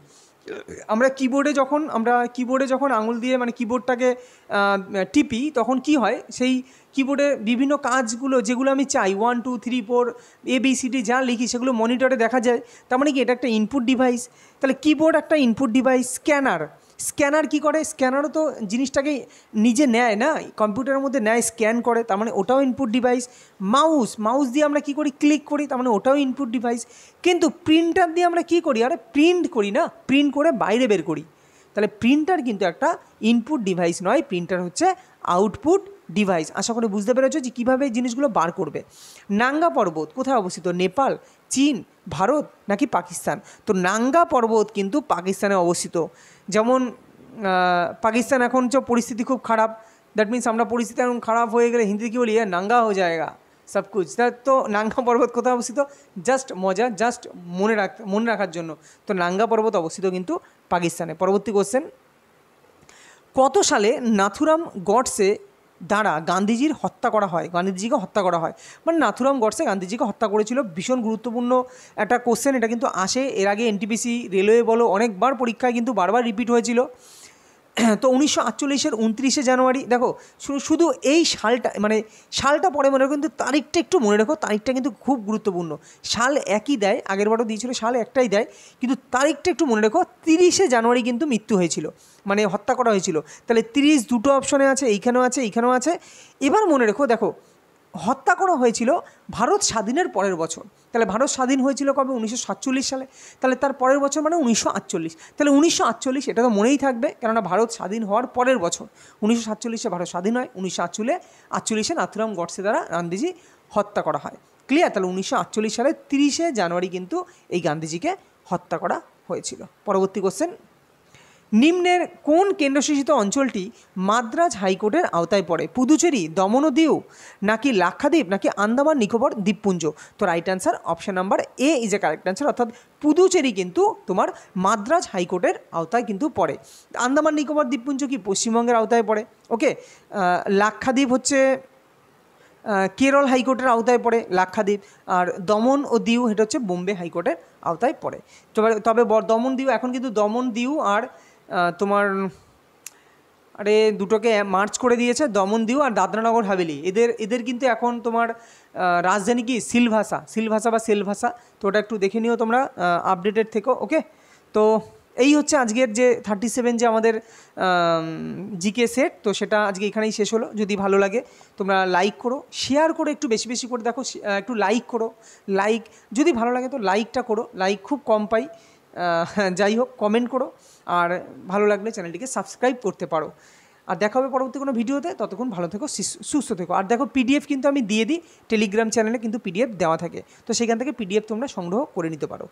আমরা কিবোর্ডে যখন আঙুল দিয়ে মানে কিবোর্ডটাকে টিপি তখন কি হয়? সেই কিবোর্ডে বিভিন্ন কাজগুলো যেগুলো আমি চাই 1 2 3 4 ABCD যা লিখি সেগুলো মনিটরে দেখা যায়। তার মানে কি এটা একটা ইনপুট ডিভাইস? তাহলে কিবোর্ড একটা ইনপুট ডিভাইস। স্ক্যানার কি করে? স্ক্যানারও তো জিনিসটাকে নিজে নেয় না, কম্পিউটারের মধ্যে নেয়, স্ক্যান করে, তার মানে ওটাও ইনপুট ডিভাইস। মাউস দিয়ে আমরা কি করি? ক্লিক করি, তার মানে ওটাও ইনপুট ডিভাইস। কিন্তু প্রিন্টার দিয়ে আমরা কি করি? আরে প্রিন্ট করি না, প্রিন্ট করে বাইরে বের করি। তাহলে প্রিন্টার কিন্তু একটা ইনপুট ডিভাইস নয়, প্রিন্টার হচ্ছে আউটপুট ডিভাইস। আশা করি বুঝতে পেরেছো যে কীভাবে এই জিনিসগুলো বার করবে। নাঙ্গা পর্বত কোথায় অবস্থিত? নেপাল, চীন, ভারত নাকি পাকিস্তান? তো নাঙ্গা পর্বত কিন্তু পাকিস্তানে অবস্থিত। যেমন পাকিস্তান এখন পরিস্থিতি খুব খারাপ, দ্যাট মিনস আমরা পরিস্থিতি এখন খারাপ হয়ে গেলে হিন্দিতে কী বলি? নাঙ্গা হয়ে যায়গা সব কুছ। তো নাঙ্গা পর্বত কোথায় অবস্থিত? জাস্ট মজা, জাস্ট মনে রাখার জন্য। তো নাঙ্গা পর্বত অবস্থিত কিন্তু পাকিস্তানে। পরবর্তী কোশ্চেন, কত সালে নাথুরাম গডসে দ্বারা গান্ধীজিকে হত্যা করা হয়? মানে নাথুরাম গডসে গান্ধীজিকে হত্যা করেছিল। ভীষণ গুরুত্বপূর্ণ একটা কোশ্চেন, এটা কিন্তু আসে এর আগে এনটিপিসি, রেলওয়ে বলো, অনেকবার পরীক্ষায় কিন্তু বারবার রিপিট হয়েছিল। তো 1948-এর 29শে জানুয়ারি। দেখো, শুধু এই সালটা পরে মনে রাখো, কিন্তু তারিখটা একটু মনে রাখো, তারিখটা কিন্তু খুব গুরুত্বপূর্ণ। সাল একই দেয়, আগেরবারও দিয়েছিল, সাল একটাই দেয়, কিন্তু তারিখটা একটু মনে রাখো। 30শে জানুয়ারি কিন্তু মৃত্যু হয়েছিল, মানে হত্যা করা হয়েছিল। তাহলে 30 দুটো অপশনে আছে, এইখানেও আছে। এবার মনে রেখো, দেখো হত্যা করা হয়েছিল ভারত স্বাধীনের পরের বছর। তাহলে ভারত স্বাধীন হয়েছিল কবে? 1947 সালে। তাহলে তার পরের বছর মানে 1948। তাহলে 1948 এটা তো মনেই থাকবে, কেননা ভারত স্বাধীন হওয়ার পরের বছর 1947-এ ভারত স্বাধীন হয়। 1948-এ নাথুরাম গডসে দ্বারা গান্ধীজি হত্যা করা হয়। ক্লিয়ার? তাহলে 1948 সালে 30শে জানুয়ারি কিন্তু এই গান্ধীজিকে হত্যা করা হয়েছিল। পরবর্তী কোশ্চেন, নিম্নের কোন কেন্দ্রশাসিত অঞ্চলটি মাদ্রাজ হাইকোর্টের আওতায় পড়ে? পুদুচেরি, দমন ও দিউ, নাকি লাক্ষাদ্বীপ, নাকি আন্দামান নিকোবর দ্বীপপুঞ্জ? তো right answer option number A is a correct answer, অর্থাৎ পুদুচেরি কিন্তু তোমার মাদ্রাজ হাইকোর্টের আওতায় কিন্তু পড়ে। আন্দামান নিকোবর দ্বীপপুঞ্জ কি পশ্চিমবঙ্গের আওতায় পড়ে? ওকে, লাক্ষাদ্বীপ হচ্ছে কেরল হাইকোর্টের আওতায় পড়ে লাক্ষাদ্বীপ, আর দমন ও দিউ এটা হচ্ছে বোম্বে হাইকোর্টের আওতায় পড়ে। তবে দমন দিউ এখন কিন্তু দমন দিউ আর তোমার দুটোকে মার্চ করে দিয়েছে, দমন দিউ আর দাদরানগর হাভেলি। এদের কিন্তু এখন তোমার রাজধানী কি? সিলভাসা বা সেলভাসা। তো ওটা একটু দেখে নিও তোমরা, আপডেটেড থেকো। ওকে, তো এই হচ্ছে আজকের যে 37 যে আমাদের জিকে সেট, তো সেটা আজকে এখানেই শেষ হলো। যদি ভালো লাগে তোমরা লাইক করো, শেয়ার করো, একটু বেশি বেশি করে দেখো, একটু লাইক করো। যদি ভালো লাগে তো লাইকটা করো, লাইক খুব কম পাই। যাই হোক, কমেন্ট করো, আর ভালো লাগলে চ্যানেলটিকে সাবস্ক্রাইব করতে পারো। আর দেখা হবে পরবর্তী কোনো ভিডিওতে। ততক্ষণ ভালো থেকো, সুস্থ থেকো। আর দেখো, পিডিএফ কিন্তু আমি দিয়ে দিই, টেলিগ্রাম চ্যানেলে কিন্তু পিডিএফ দেওয়া থাকে, তো সেখান থেকে পিডিএফ তোমরা সংগ্রহ করে নিতে পারো।